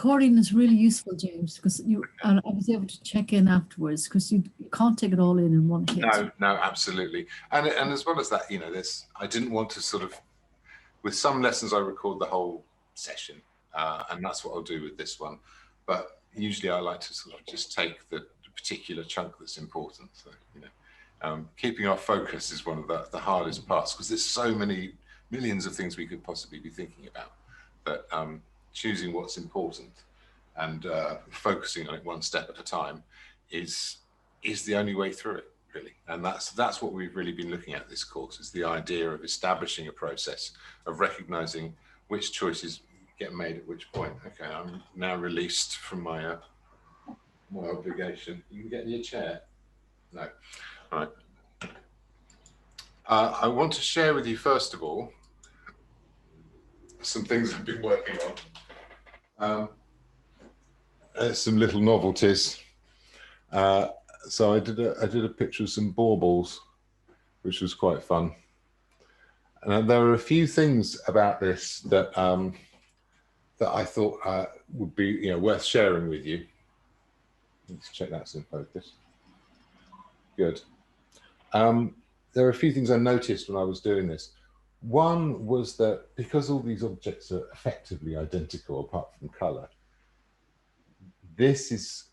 recording is really useful, James, because and I was able to check in afterwards because you can't take it all in one hit. No, absolutely. And as well as that, you know, I didn't want to sort of, with some lessons I record the whole session, and that's what I'll do with this one. But usually I like to sort of just take the particular chunk that's important. So, you know, keeping our focus is one of the hardest parts, because there's so many millions of things we could possibly be thinking about. But choosing what's important and focusing on it one step at a time is the only way through it, really. And that's what we've really been looking at this course, is the idea of establishing a process of recognizing which choices get made at which point. Okay, I'm now released from my obligation. You can get in your chair. No. All right. I want to share with you, first of all, some things I've been working on. Some little novelties. So I did a picture of some baubles, which was quite fun. And there are a few things about this that that I thought would be, you know, worth sharing with you. Let's check that's in focus. Good. There are a few things I noticed when I was doing this. One was that because all these objects are effectively identical apart from color, this is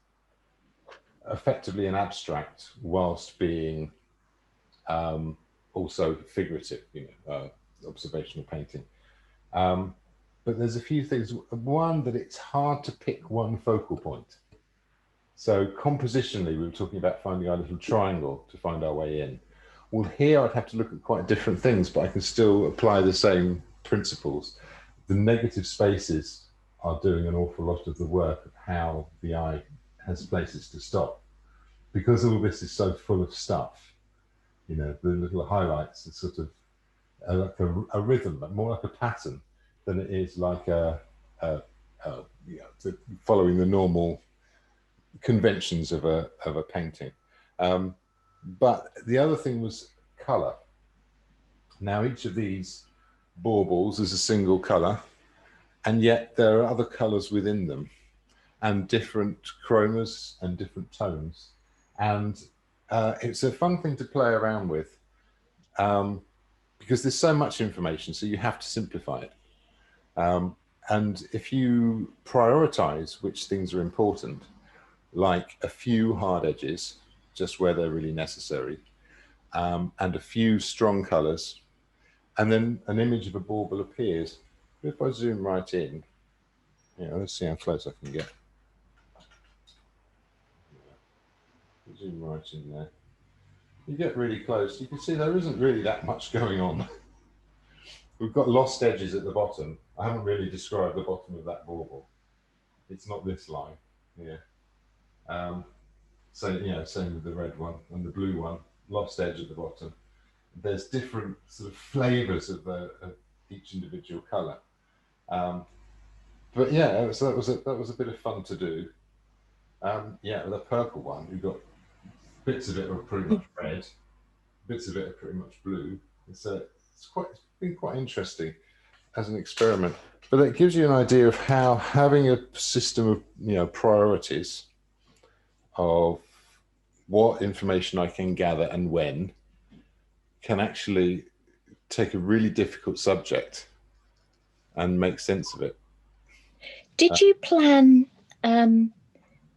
effectively an abstract whilst being also figurative, you know, observational painting. But there's a few things. One, that it's hard to pick one focal point. So compositionally, we were talking about finding our little triangle to find our way in. Well, here I'd have to look at quite different things, but I can still apply the same principles. The negative spaces are doing an awful lot of the work of how the eye has places to stop. Because all this is so full of stuff, you know, the little highlights are sort of like a rhythm, more like a pattern than it is like you know, following the normal conventions of a painting. But the other thing was color. Now, each of these baubles is a single color, and yet there are other colors within them, and different chromas and different tones. And it's a fun thing to play around with, because there's so much information, so you have to simplify it. And if you prioritize which things are important, like a few hard edges, just where they're really necessary, and a few strong colors, and then an image of a bauble appears. If I zoom right in, you know, let's see how close I can get. Zoom right in there. You get really close, you can see there isn't really that much going on. We've got lost edges at the bottom. I haven't really described the bottom of that bauble. It's not this line here. So, you know, same with the red one and the blue one, lost edge at the bottom. There's different sort of flavors of each individual color. But yeah, so that was a bit of fun to do. Yeah, the purple one, you've got bits of it are pretty much red, bits of it are pretty much blue. It's been quite interesting as an experiment. But it gives you an idea of how having a system of, you know, priorities of what information I can gather and when can actually take a really difficult subject and make sense of it. Did you plan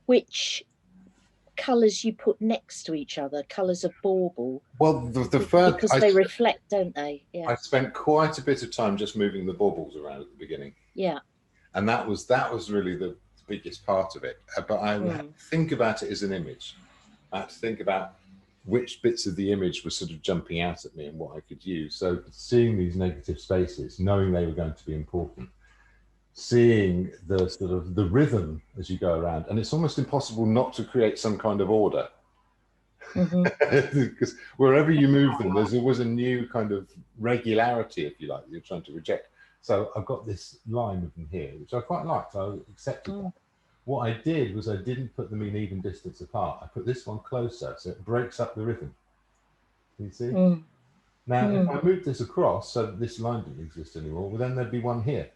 which colours you put next to each other, colours of bauble? Well, the first, because they reflect, don't they? Yeah. I spent quite a bit of time just moving the baubles around at the beginning. Yeah. And that was really the biggest part of it. But I had to think about it as an image. I had to think about which bits of the image were sort of jumping out at me and what I could use. So seeing these negative spaces, knowing they were going to be important, seeing the sort of the rhythm as you go around, and it's almost impossible not to create some kind of order. Because wherever you move them, there's always a new kind of regularity, if you like, that you're trying to reject. So I've got this line of them here, which I quite liked. I accepted that. What I did was I didn't put them in even distance apart. I put this one closer, so it breaks up the rhythm. You see? Now, if I move this across so that this line didn't exist anymore, well, then there'd be one here.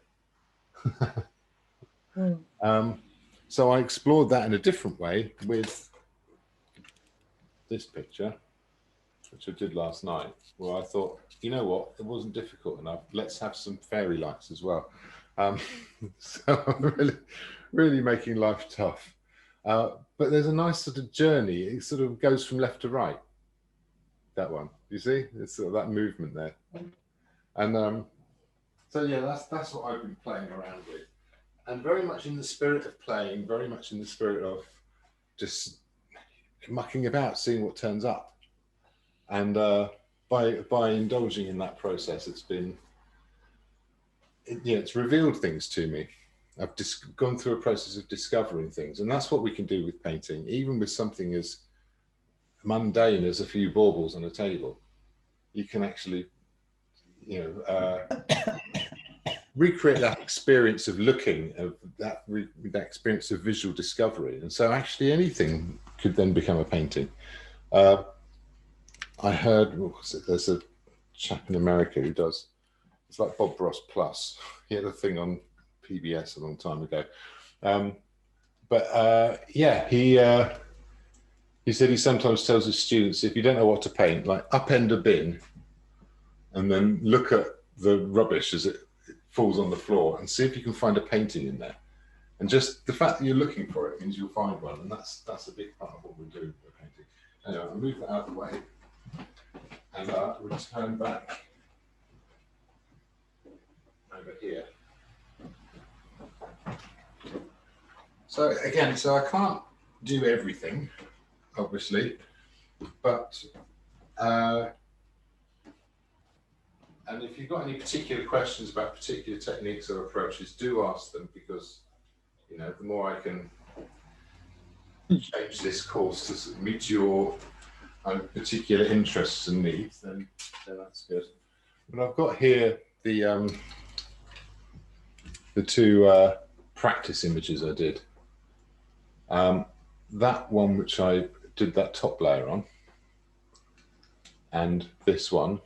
So I explored that in a different way with this picture, which I did last night, where I thought, you know what, it wasn't difficult enough. Let's have some fairy lights as well. So I'm really making life tough. But there's a nice sort of journey. It sort of goes from left to right. That one, you see, it's sort of that movement there. And so yeah, that's what I've been playing around with, and very much in the spirit of playing, very much in the spirit of just mucking about, seeing what turns up. And by indulging in that process, it's revealed things to me. I've just gone through a process of discovering things, and that's what we can do with painting, even with something as mundane as a few baubles on a table. You can actually, recreate that experience of looking, of that experience of visual discovery. And so actually anything could then become a painting. I heard, there's a chap in America who does, it's like Bob Ross Plus. He had a thing on PBS a long time ago. He said he sometimes tells his students, if you don't know what to paint, like upend a bin and then look at the rubbish as it falls on the floor and see if you can find a painting in there. And just the fact that you're looking for it means you'll find one. And that's a big part of what we do with painting. Anyway, I'll move that out of the way and return back over here. So again, so I can't do everything, obviously, but and if you've got any particular questions about particular techniques or approaches, do ask them, because the more I can change this course to meet your particular interests and needs, then that's good. But I've got here the two practice images I did. That one which I did that top layer on, and this one,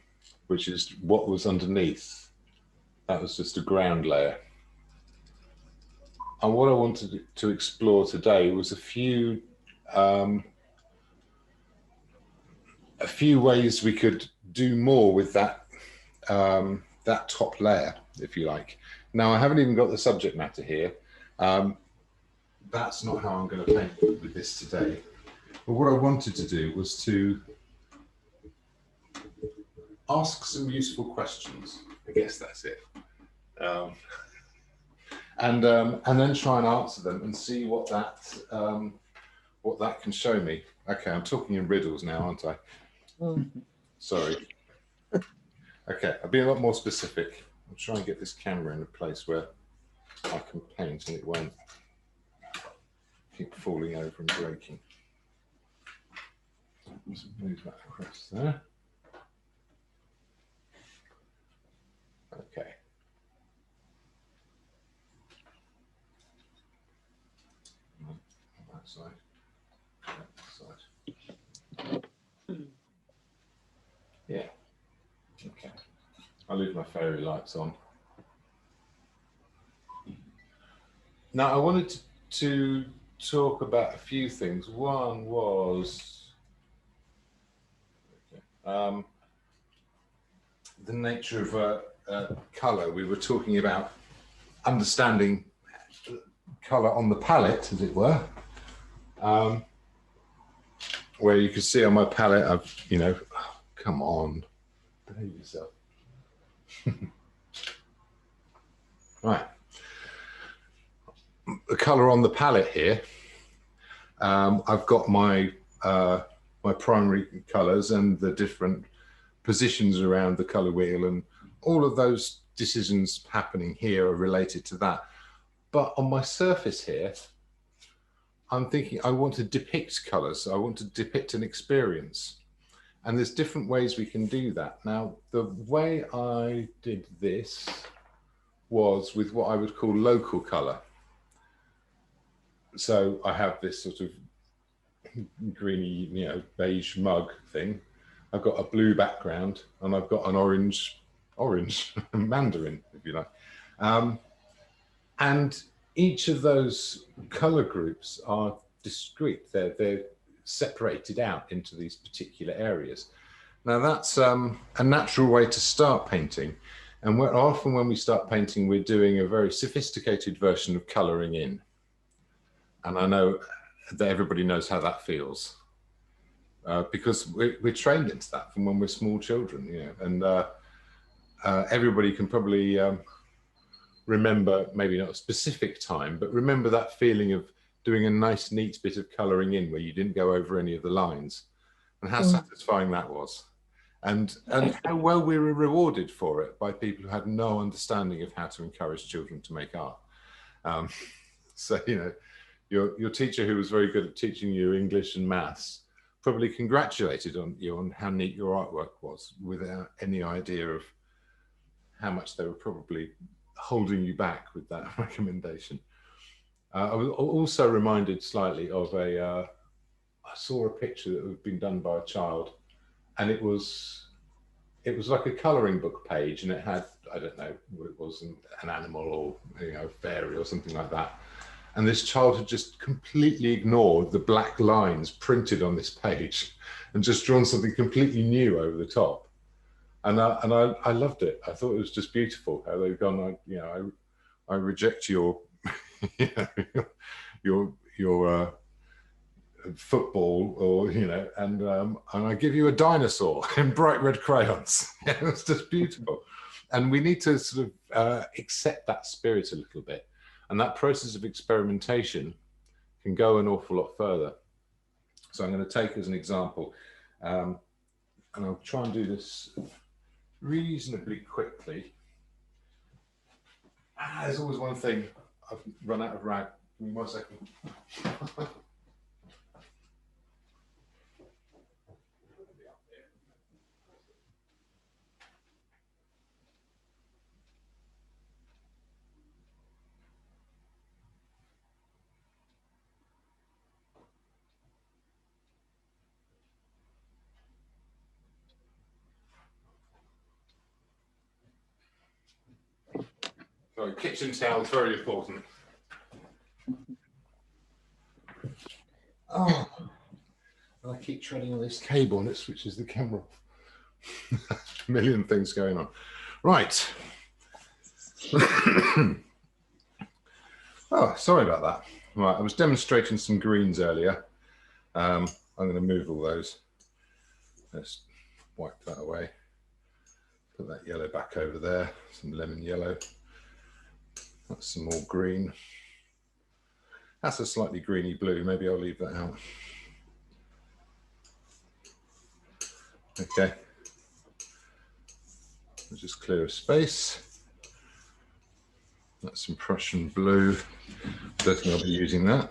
which is what was underneath. That was just a ground layer. And what I wanted to explore today was a few ways we could do more with that that top layer, if you like. Now, I haven't even got the subject matter here. That's not how I'm going to paint with this today. But what I wanted to do was to ask some useful questions. I guess that's it. And then try and answer them and see what that can show me. Okay, I'm talking in riddles now, aren't I? Sorry. Okay, I'll be a lot more specific. I'll try and get this camera in a place where I can paint and it won't keep falling over and breaking. Let's move that across there. Okay. On that side. That side. Yeah. Okay. I'll leave my fairy lights on. Now, I wanted to talk about a few things. One was the nature of colour. We were talking about understanding colour on the palette, as it were, where you can see on my palette, I've, come on, behave yourself. Right. The colour on the palette here, I've got my my primary colours and the different positions around the colour wheel, and all of those decisions happening here are related to that. But on my surface here, I'm thinking I want to depict colours. I want to depict an experience. And there's different ways we can do that. Now, the way I did this was with what I would call local colour. So I have this sort of greeny, beige mug thing. I've got a blue background and I've got an orange mandarin, if you like. And each of those color groups are discrete. They're separated out into these particular areas. Now that's a natural way to start painting. And often when we start painting, we're doing a very sophisticated version of coloring in. And I know that everybody knows how that feels because we're trained into that from when we're small children, you know, and everybody can probably remember, maybe not a specific time, but remember that feeling of doing a nice, neat bit of coloring in where you didn't go over any of the lines, and how satisfying that was. And how well we were rewarded for it by people who had no understanding of how to encourage children to make art. So, you know, your teacher, who was very good at teaching you English and maths, probably congratulated you on how neat your artwork was without any idea of how much they were probably holding you back with that recommendation. I was also reminded slightly of I saw a picture that had been done by a child, and it was like a colouring book page, and it had, I don't know what it was, an animal or, you know, fairy or something like that. And this child had just completely ignored the black lines printed on this page and just drawn something completely new over the top. And I loved it. I thought it was just beautiful how they've gone, I reject your, you know, your football, or, you know, and I give you a dinosaur in bright red crayons. It was just beautiful. And we need to sort of accept that spirit a little bit. And that process of experimentation can go an awful lot further. So I'm going to take as an example, and I'll try and do this reasonably quickly. There's always one thing. I've run out of rag. Give me 1 second. Sorry, kitchen towels, very important. Oh, and I keep treading on this cable and it switches the camera off. A million things going on. Right. Oh, sorry about that. Right, I was demonstrating some greens earlier. I'm going to move all those. Let's wipe that away. Put that yellow back over there, some lemon yellow. That's some more green. That's a slightly greeny blue. Maybe I'll leave that out. Okay. I'll just clear a space. That's some Prussian blue. Don't think I'll be using that.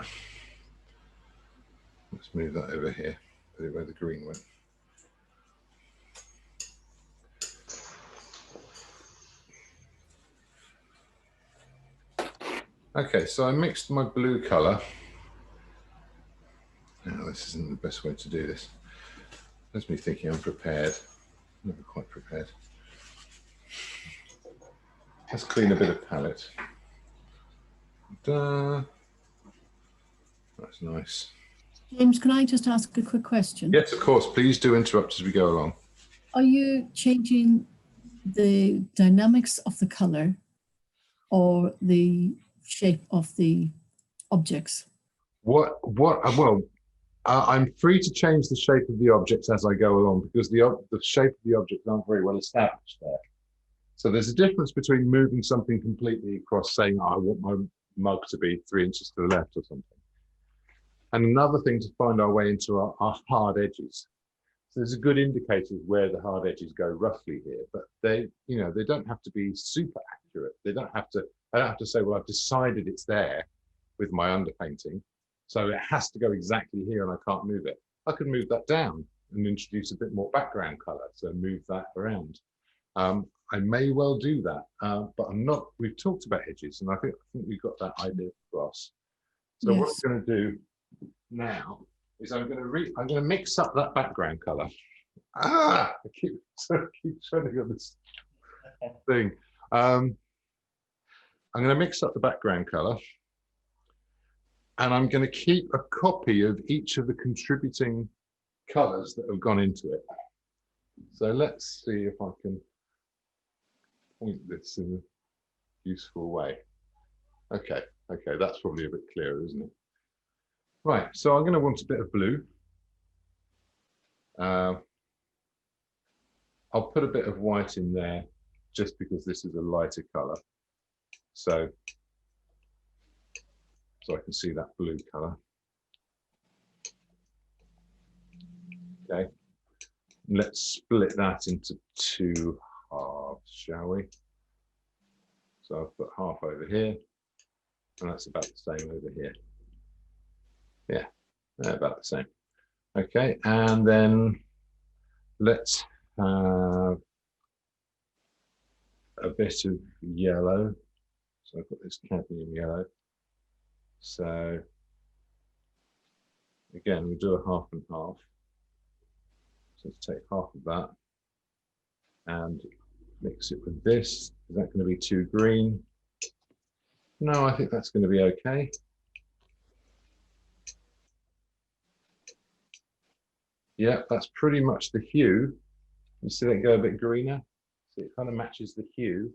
Let's move that over here, put it where the green went. Okay, so I mixed my blue colour. Now, this isn't the best way to do this. That's me thinking I'm prepared. Never quite prepared. Let's clean a bit of palette. That's nice. James, can I just ask a quick question? Yes, of course. Please do interrupt as we go along. Are you changing the dynamics of the colour or the shape of the objects? Well, I'm free to change the shape of the objects as I go along, because the shape of the objects aren't very well established there. So there's a difference between moving something completely across, saying, oh, I want my mug to be 3 inches to the left or something. And another thing to find our way into are hard edges. So there's a good indicator of where the hard edges go roughly here, but they don't have to be super accurate. I don't have to say, well, I've decided it's there with my underpainting, so it has to go exactly here and I can't move it. I could move that down and introduce a bit more background color, so move that around. I may well do that, but I'm not. We've talked about edges, and I think we've got that idea across. So yes. What I'm going to do now is I'm going to mix up that background color. I keep treading on this thing. I'm going to mix up the background color, And I'm going to keep a copy of each of the contributing colors that have gone into it. So let's see if I can point this in a useful way. Okay, that's probably a bit clearer, isn't it? Right, so I'm going to want a bit of blue. I'll put a bit of white in there just because this is a lighter color. So I can see that blue color. Okay, let's split that into 2 halves, shall we? So I've put half over here, and that's about the same over here. Yeah, they're about the same. Okay, and then let's have a bit of yellow. So I've got this cadmium yellow. So again, we'll do a half and half. So let's take half of that and mix it with this. Is that going to be too green? No, I think that's going to be okay. Yeah, that's pretty much the hue. You see that go a bit greener? So it kind of matches the hue,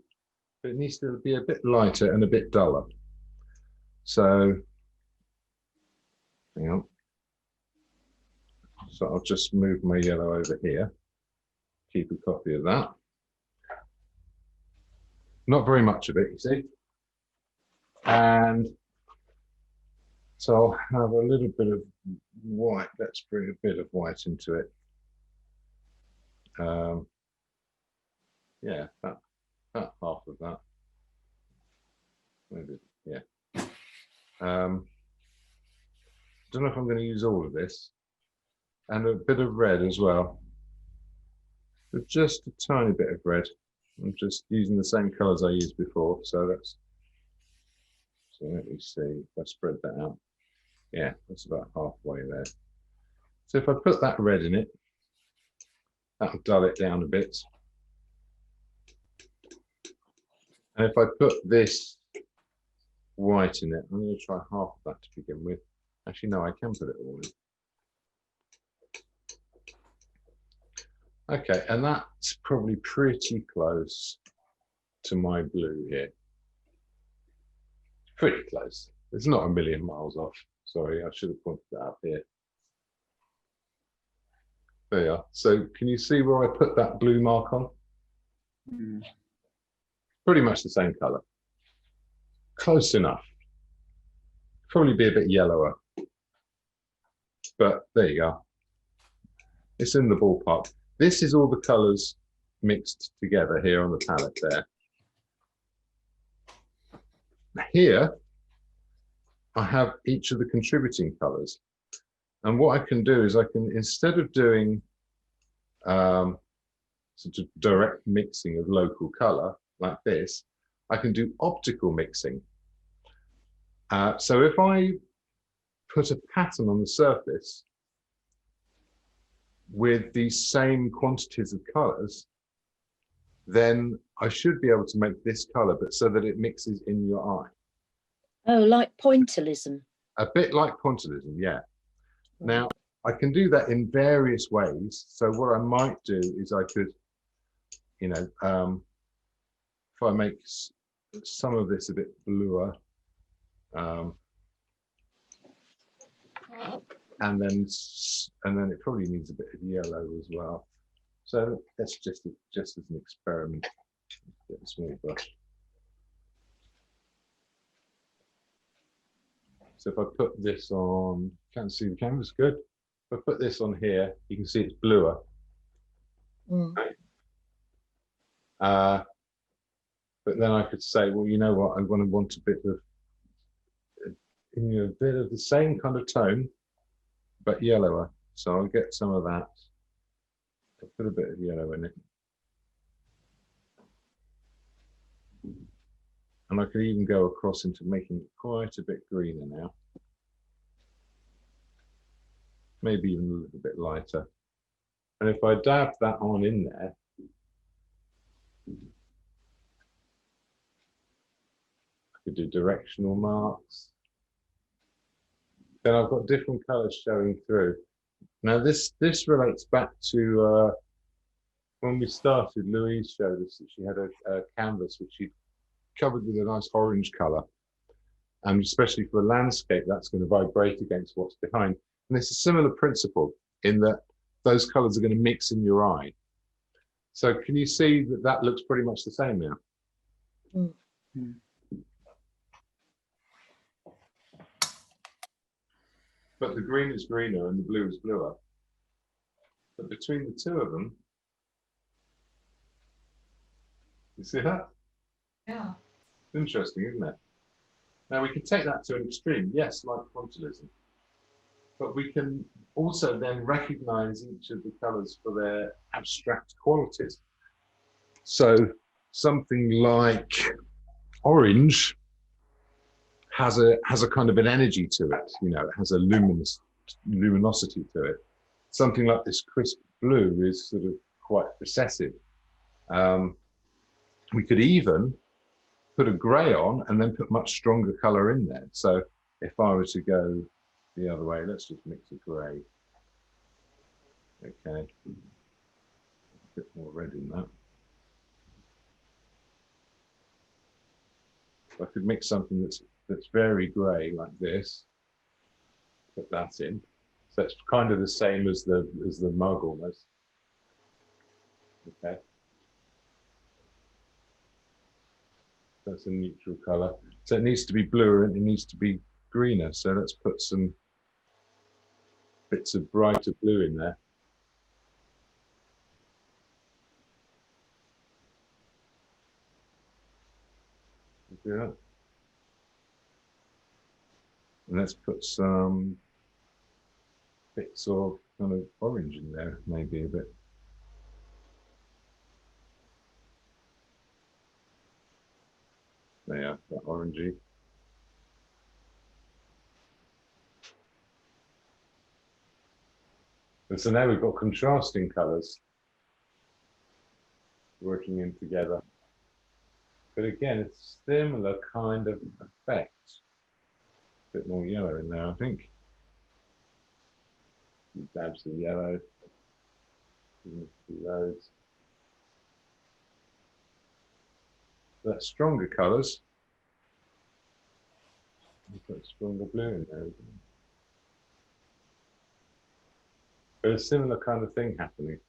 but it needs to be a bit lighter and a bit duller. So, hang on. So I'll just move my yellow over here. Keep a copy of that. Not very much of it, you see. And so I'll have a little bit of white. Let's bring a bit of white into it. Yeah, that half of that. Maybe, yeah. Don't know if I'm going to use all of this. And a bit of red as well. But just a tiny bit of red. I'm just using the same colors I used before. So let me see if I spread that out. Yeah, that's about halfway there. So if I put that red in it, that'll dull it down a bit. And if I put this white in it, I'm going to try half of that to begin with. Actually, no, I can put it all in. Okay, and that's probably pretty close to my blue here. Pretty close. It's not a million miles off. Sorry, I should have pointed that out here. There you are. So can you see where I put that blue mark on? Pretty much the same color. Close enough. Probably be a bit yellower. But there you go. It's in the ballpark. This is all the colors mixed together here on the palette there. Here, I have each of the contributing colors. And what I can do is I can, instead of doing sort of direct mixing of local color like this, I can do optical mixing. So if I put a pattern on the surface with these same quantities of colors, then I should be able to make this color, but so that it mixes in your eye. Oh, like pointillism. A bit like pointillism, yeah. Now, I can do that in various ways. So what I might do is I could, you know, if I make some of this a bit bluer, and then it probably needs a bit of yellow as well. So that's just as an experiment. Get a small brush. So if I put this on, can't see the canvas good. If I put this on here, you can see it's bluer. But then I could say, well, you know what? I'm going to want a bit of, a bit of the same kind of tone, but yellower. So I'll get some of that. I'll put a bit of yellow in it. And I could even go across into making it quite a bit greener now. Maybe even a little bit lighter. And if I dab that on in there, I could do directional marks. then I've got different colors showing through. Now this relates back to when we started. Louise showed us that she had a canvas which she covered with a nice orange color, and especially for a landscape, that's going to vibrate against what's behind. And it's a similar principle in that those colors are going to mix in your eye. So can you see that that looks pretty much the same now? Mm. But the green is greener and the blue is bluer. But between the two of them, you see that? Yeah. Interesting, isn't it? Now we can take that to an extreme, yes, like pointillism. But we can also then recognize each of the colors for their abstract qualities. So something like orange has a kind of an energy to it, you know, it has a luminosity to it. Something like this crisp blue is sort of quite recessive. We could even put a grey on and then put much stronger colour in there. So if I were to go the other way, let's just mix a grey. Okay, a bit more red in that. I could mix something that's very grey like this. Put that in. So it's kind of the same as the mug almost. Okay. That's a neutral colour. So it needs to be bluer and it needs to be greener. So let's put some bits of brighter blue in there. Do that. And let's put some bits of kind of orange in there, maybe a bit. There, that orangey. And so now we've got contrasting colours working in together. But again, it's a similar kind of effect. A bit more yellow in there, I think. Dabs of yellow. Loads. That's stronger colours. Put stronger blue in there. But a similar kind of thing happening.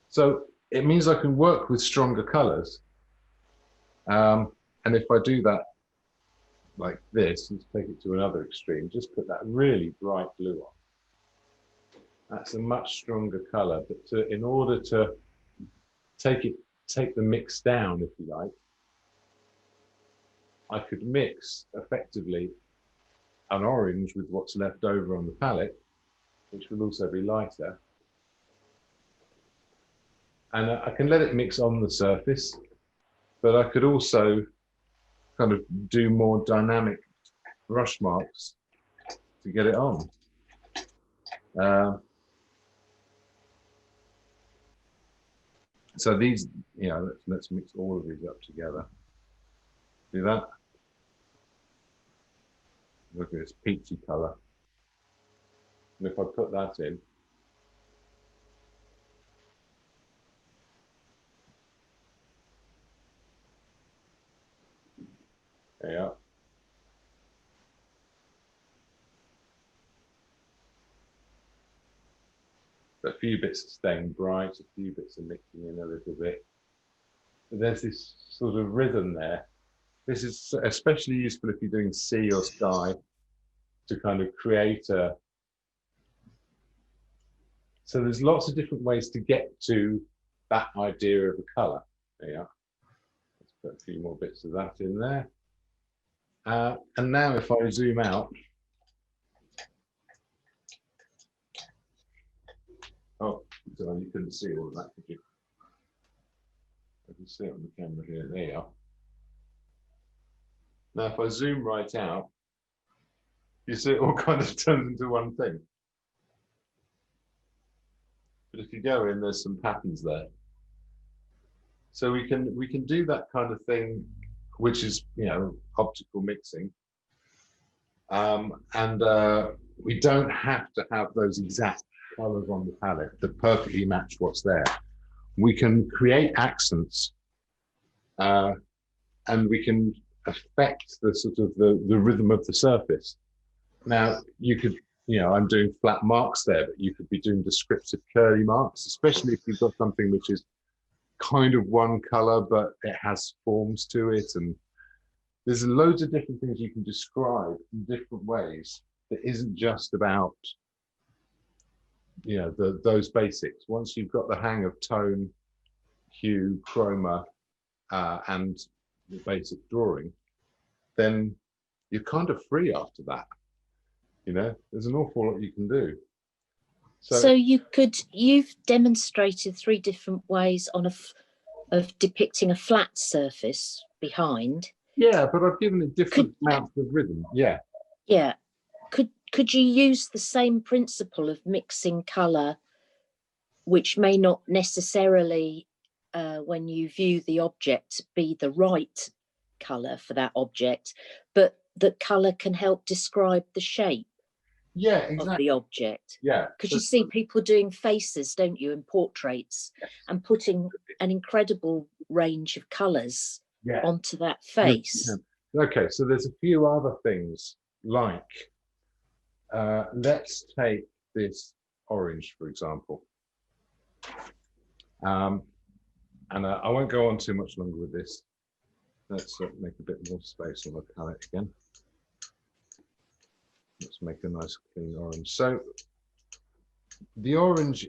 So it means I can work with stronger colours. And if I do that like this, let's take it to another extreme, just put that really bright blue on. That's a much stronger colour, but in order to take the mix down, if you like, I could mix effectively an orange with what's left over on the palette, which will also be lighter. And I can let it mix on the surface, but I could also kind of do more dynamic brush marks to get it on. So these, you know, let's mix all of these up together. See that? Look at this peachy colour. And if I put that in, there you are. A few bits are staying bright, a few bits are mixing in a little bit. But there's this sort of rhythm there. This is especially useful if you're doing sea or sky, to kind of create a... So there's lots of different ways to get to that idea of a colour. There you are. Let's put a few more bits of that in there. And now if I zoom out, oh, so you couldn't see all of that, could you? I can see it on the camera here. There you are. Now, if I zoom right out, you see it all kind of turns into one thing. But if you go in, there's some patterns there. So we can do that kind of thing which is, you know, optical mixing. And we don't have to have those exact colors on the palette that perfectly match what's there. We can create accents, and we can affect the sort of the rhythm of the surface. Now, you could, you know, I'm doing flat marks there, but you could be doing descriptive curly marks, especially if you've got something which is kind of one color, but it has forms to it. And there's loads of different things you can describe in different ways that isn't just about, you know, those basics. Once you've got the hang of tone, hue, chroma, and the basic drawing, then you're kind of free after that. You know, there's an awful lot you can do. So you've demonstrated 3 different ways of depicting a flat surface behind. Yeah, but I've given it different amounts of rhythm. Yeah. Yeah. Could you use the same principle of mixing colour, which may not necessarily, when you view the object, be the right colour for that object, but that colour can help describe the shape? Yeah, Of exactly. the object. Yeah. Because you see people doing faces, don't you, in portraits, and putting an incredible range of colours onto that face. Yeah. Okay, so there's a few other things, like, let's take this orange, for example. And I won't go on too much longer with this. Let's make a bit more space on the palette again. Let's make a nice clean orange. So the orange,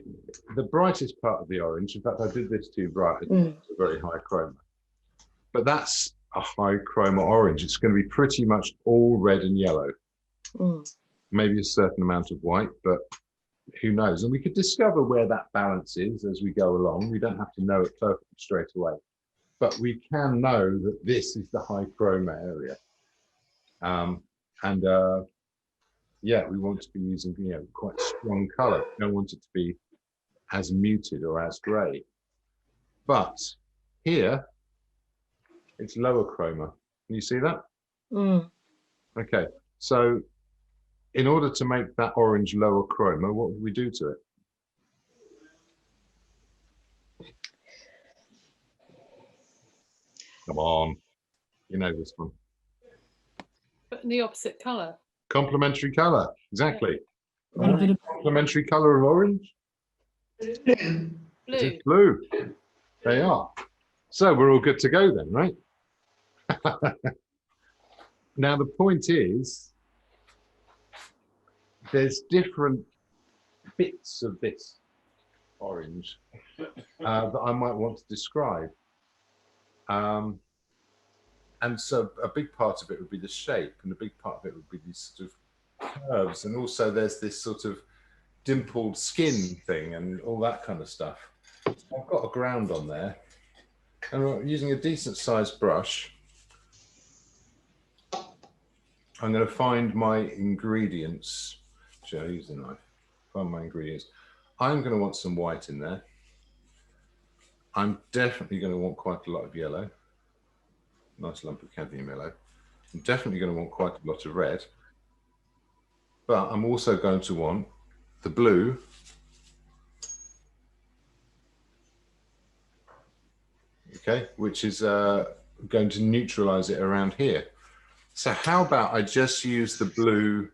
the brightest part of the orange, in fact, I did this too bright, it's a very high chroma. But that's a high chroma orange. It's going to be pretty much all red and yellow. Maybe a certain amount of white, but who knows? And we could discover where that balance is as we go along. We don't have to know it perfectly straight away. But we can know that this is the high chroma area. Yeah, we want to be using, you know, quite strong color. We don't want it to be as muted or as gray. But here, it's lower chroma. Can you see that? Okay, so in order to make that orange lower chroma, what would we do to it? Come on, you know this one. But in the opposite colour. Complementary color, exactly. Yeah. Complementary color of orange? Blue. It's blue. They are. So we're all good to go then, right? Now the point is, there's different bits of this orange that I might want to describe. And so a big part of it would be the shape, and a big part of it would be these sort of curves, and also there's this sort of dimpled skin thing and all that kind of stuff. So I've got a ground on there, and I'm using a decent sized brush. I'm going to find my ingredients. Actually, I'll use the knife. Find my ingredients. I'm going to want some white in there. I'm definitely going to want quite a lot of yellow. Nice lump of cadmium yellow. I'm definitely going to want quite a lot of red. But I'm also going to want the blue. Okay, which is going to neutralize it around here. So how about I just use the blue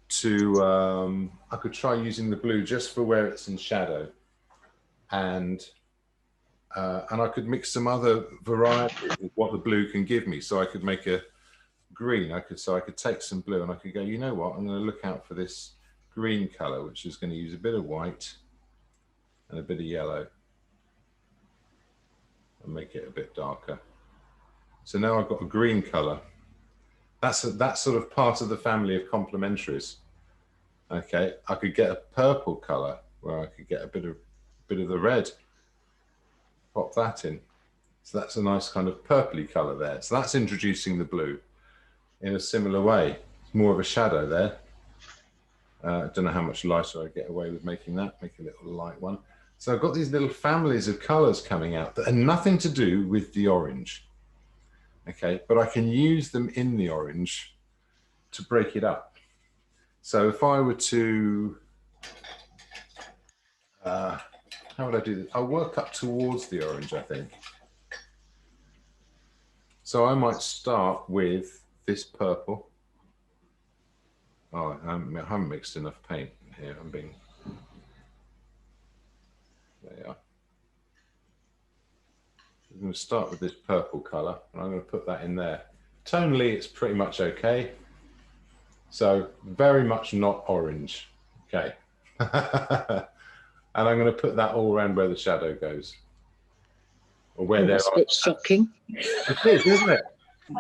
to, I could try using the blue just for where it's in shadow. And I could mix some other varieties of what the blue can give me. So I could make a green. I could take some blue and I could go, you know what, I'm going to look out for this green color, which is going to use a bit of white and a bit of yellow and make it a bit darker. So now I've got a green color. That's sort of part of the family of complementaries. Okay, I could get a purple color where I could get a bit of the red. Pop that in. So that's a nice kind of purpley color there. So that's introducing the blue in a similar way. It's more of a shadow there. I don't know how much lighter I get away with making that. Make a little light one. So I've got these little families of colors coming out that are nothing to do with the orange. Okay, but I can use them in the orange to break it up. So if I were to, how would I do this? I'll work up towards the orange, I think. So I might start with this purple. Oh, I haven't mixed enough paint here. There you are. I'm going to start with this purple color, and I'm going to put that in there. Tonally, it's pretty much okay. So very much not orange. Okay. And I'm going to put that all around where the shadow goes. Or where there That's a are. bit shocking. It is, isn't it?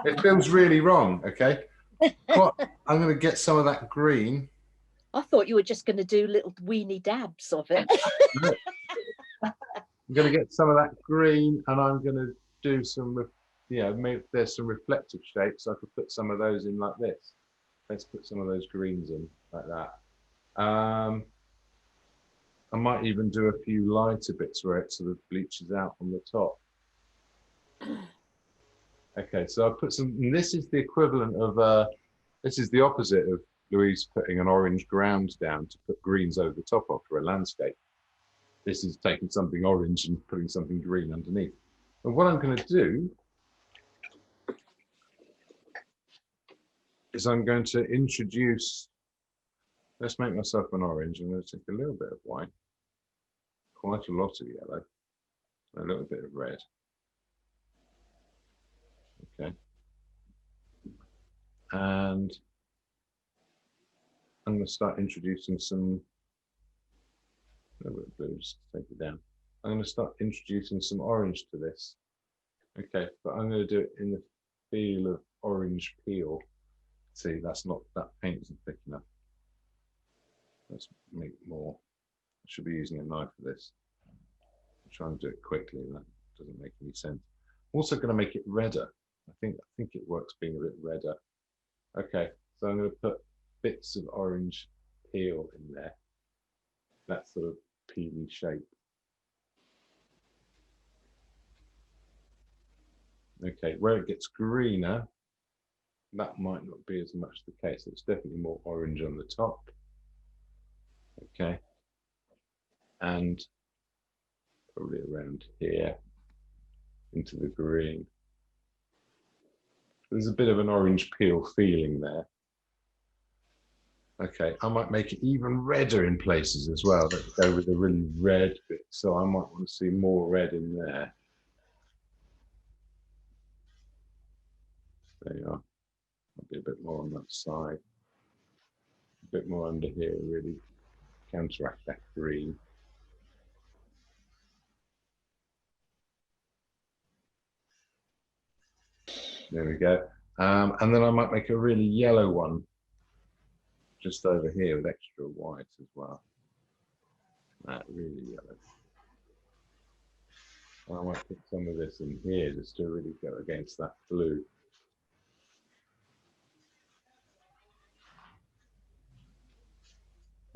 It feels really wrong. Okay. But I'm going to get some of that green. I thought you were just going to do little weeny dabs of it. I'm going to get some of that green, and I'm going to do some, maybe there's some reflective shapes. So I could put some of those in like this. Let's put some of those greens in like that. I might even do a few lighter bits where it sort of bleaches out on the top. Okay, so I'll put some, and this is the equivalent of, this is the opposite of Louise putting an orange ground down to put greens over the top of for a landscape. This is taking something orange and putting something green underneath. And what I'm going to do is I'm going to introduce, let's make myself an orange. I'm going to take a little bit of white, quite a lot of yellow, a little bit of red. Okay. And I'm going to start introducing some, a little bit of blue, just take it down. I'm going to start introducing some orange to this. Okay, but I'm going to do it in the feel of orange peel. See, that's not, that paint isn't thick enough. Let's make more. I should be using a knife for this. I'll try and do it quickly, and that doesn't make any sense. I'm also going to make it redder. I think it works being a bit redder. Okay, so I'm going to put bits of orange peel in there. That sort of peely shape. Okay, where it gets greener, that might not be as much the case. It's definitely more orange on the top. Okay, and probably around here into the green. There's a bit of an orange peel feeling there. Okay, I might make it even redder in places as well. Let's go with a really red bit. So I might want to see more red in there. There you are. Maybe a bit more on that side. A bit more under here, really counteract that green. There we go. And then I might make a really yellow one just over here with extra white as well. That really yellow. I might put some of this in here just to really go against that blue.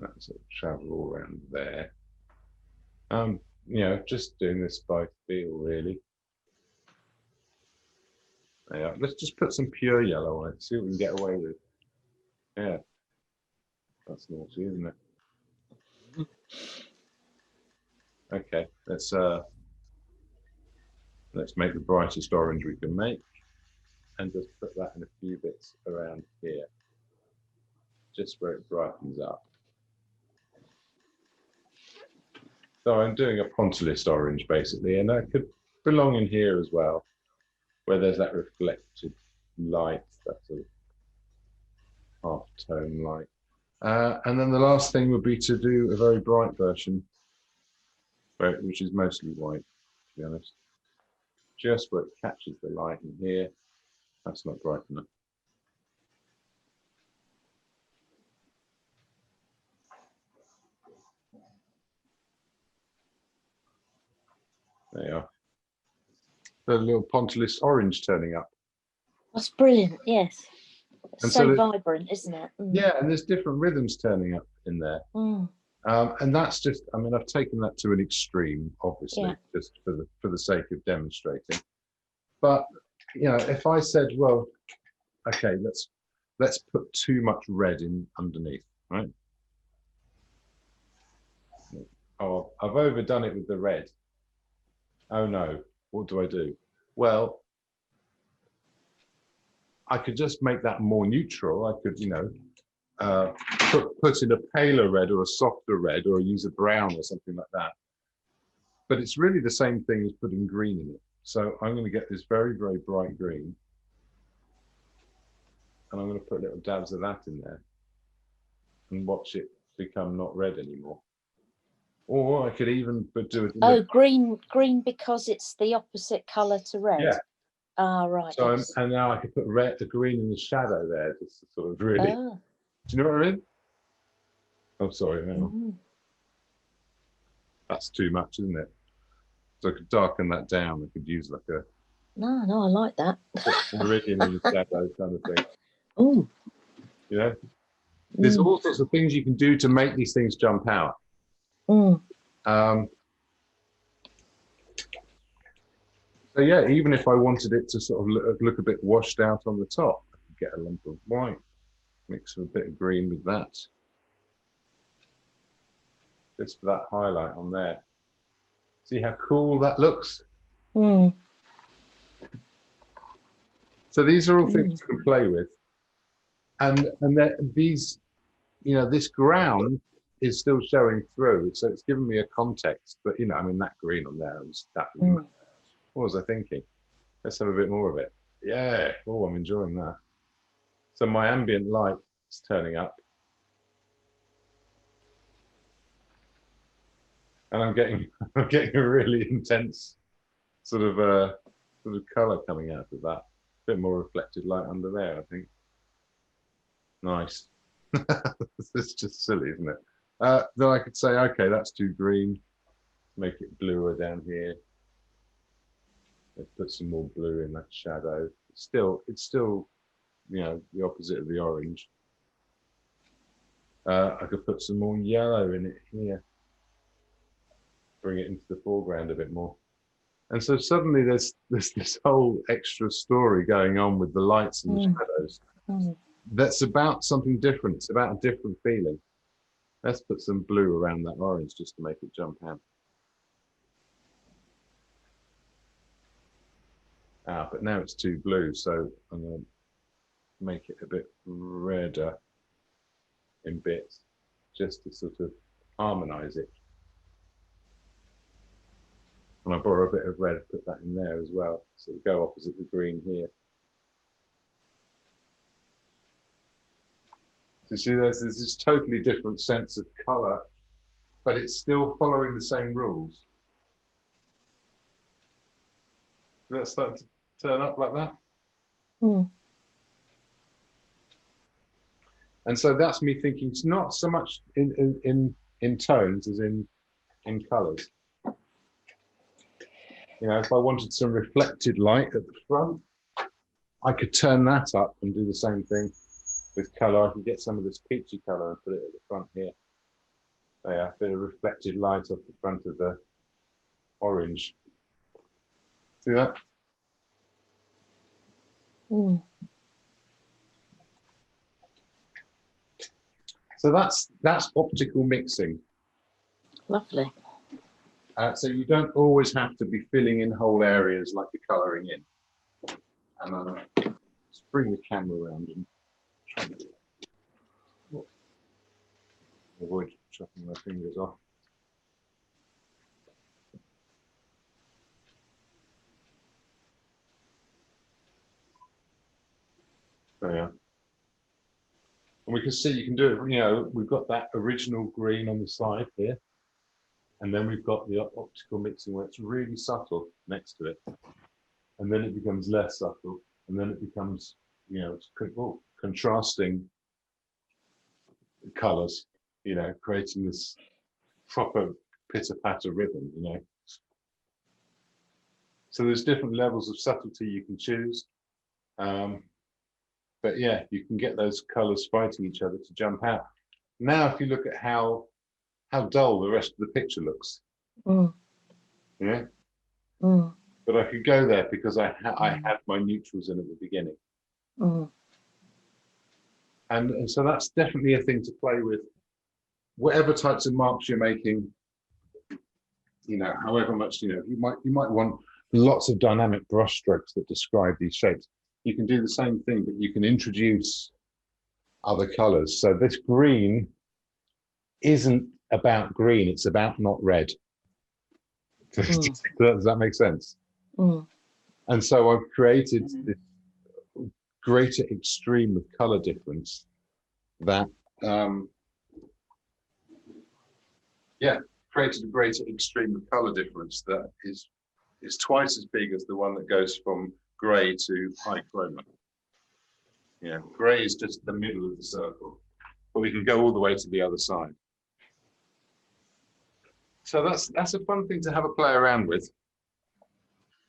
That sort of travel all around there. Just doing this by feel, really. Yeah, let's just put some pure yellow on it, see what we can get away with. Yeah, that's naughty, isn't it? Okay, let's make the brightest orange we can make, and just put that in a few bits around here, just where it brightens up. So I'm doing a Pontilist orange basically, and that could belong in here as well, where there's that reflected light, that sort of half-tone light. And then the last thing would be to do a very bright version, which is mostly white, to be honest. Just where it catches the light in here. That's not bright enough. There you are. The little Pontilist orange turning up. That's brilliant, yes. And So so vibrant, isn't it? Mm. Yeah, and there's different rhythms turning up in there. Mm. And that's just, I mean, I've taken that to an extreme, obviously, Yeah. just for the sake of demonstrating. But you know, if I said, well, okay, let's put too much red in underneath, right? Oh, I've overdone it with the red. Oh no, what do I do? Well, I could just make that more neutral. I could, you know, put in a paler red or a softer red, or use a brown or something like that. But it's really the same thing as putting green in it. So I'm going to get this very, very bright green. And I'm going to put little dabs of that in there and watch it become not red anymore. Or I could even do it. Oh, green because it's the opposite colour to red. Yeah. Ah, right. So Yes. and now I could put the green in the shadow there, just to sort of really. Ah. Do you know what I mean? Oh, sorry, no. Mm. That's too much, isn't it? So I could darken that down. I could use like a No, I like that. meridian in the shadow kind of thing. Oh. You know, there's all sorts of things you can do to make these things jump out. Mm. So yeah, even if I wanted it to sort of look a bit washed out on the top, I could get a lump of white, mix a bit of green with that, just for that highlight on there. See how cool that looks? Mm. So these are all things you can play with, and these, you know, this ground is still showing through, so it's given me a context. But you know, I mean, that green on there was that. What was I thinking? Let's have a bit more of it. Yeah. Oh, I'm enjoying that. So my ambient light is turning up, and I'm getting a really intense sort of color coming out of that. A bit more reflected light under there, I think. Nice. It's just silly, isn't it? Then I could say, okay, that's too green. Make it bluer down here. Let's put some more blue in that shadow. It's still, you know, the opposite of the orange. I could put some more yellow in it here. Bring it into the foreground a bit more. And so suddenly there's this whole extra story going on with the lights and the shadows. That's about something different. It's about a different feeling. Let's put some blue around that orange just to make it jump out. But now it's too blue, so I'm going to make it a bit redder in bits, just to sort of harmonize it. And I borrow a bit of red, put that in there as well, so it'll go opposite the green here. So see, there's this totally different sense of color, but it's still following the same rules. Let's start to turn up like that. And so that's me thinking it's not so much in tones as in colors. You know, if I wanted some reflected light at the front, I could turn that up and do the same thing with color. I can get some of this peachy color and put it at the front here. Yeah, a bit of reflected light off the front of the orange. See that? So that's optical mixing. Lovely. So you don't always have to be filling in whole areas like you're colouring in. And let's bring the camera around and try to avoid chopping my fingers off. There you are. And we can see you can do it, you know, we've got that original green on the side here. And then we've got the optical mixing where it's really subtle next to it. And then it becomes less subtle. And then it becomes, you know, contrasting colours, you know, creating this proper pitter-patter rhythm, you know. So there's different levels of subtlety you can choose. But yeah, you can get those colours fighting each other to jump out. Now, if you look at how dull the rest of the picture looks. Yeah. but I could go there because I had my neutrals in at the beginning. Mm. And so that's definitely a thing to play with. Whatever types of marks you're making, you know, however much, you know, you might want lots of dynamic brush strokes that describe these shapes. You can do the same thing, but you can introduce other colors. So this green isn't about green, it's about not red. Does that make sense? Mm. And so I've created this greater extreme of color difference that created a greater extreme of color difference that is twice as big as the one that goes from gray to high chroma. Yeah, gray is just the middle of the circle, but we can go all the way to the other side. So that's a fun thing to have a play around with.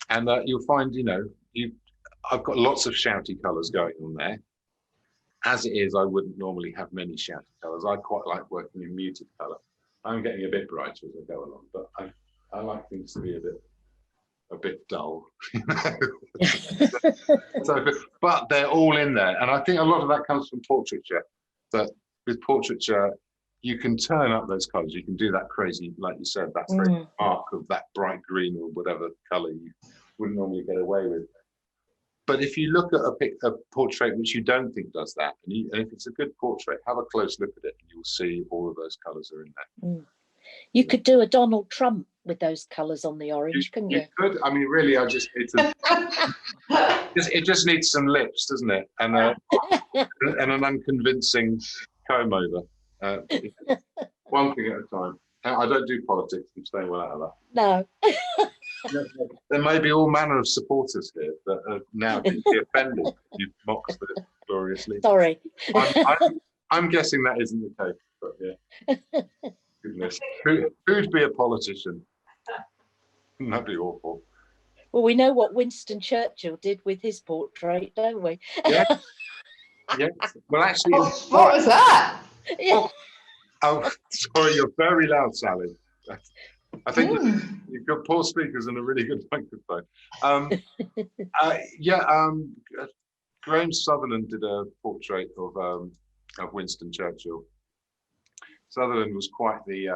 And you'll find, you know, I've got lots of shouty colors going on there. As it is, I wouldn't normally have many shouty colors. I quite like working in muted color. I'm getting a bit brighter as I go along, but I like things to be a bit dull. So, but they're all in there, and I think a lot of that comes from portraiture. That with portraiture, you can turn up those colors. You can do that crazy, like you said, that crazy arc of that bright green or whatever color you wouldn't normally get away with. But if you look at a portrait which you don't think does that, and if it's a good portrait, have a close look at it, and you'll see all of those colors are in there. Mm. You could do a Donald Trump with those colors on the orange, couldn't you? You could. I mean, really, I just need to. It just needs some lips, doesn't it? And an unconvincing comb over. One thing at a time. I don't do politics. I'm staying well out of that. No. There may be all manner of supporters here that are now deeply offended. You've mocked it gloriously. Sorry. I'm guessing that isn't the case, but yeah. Goodness. Who'd be a politician? That'd be awful. Well, we know what Winston Churchill did with his portrait, don't we? Yeah. Yeah. Well, actually, What was that? Yeah. Oh, sorry, you're very loud, Sally. I think you've got poor speakers and a really good microphone. Graham Sutherland did a portrait of Winston Churchill. Sutherland was quite the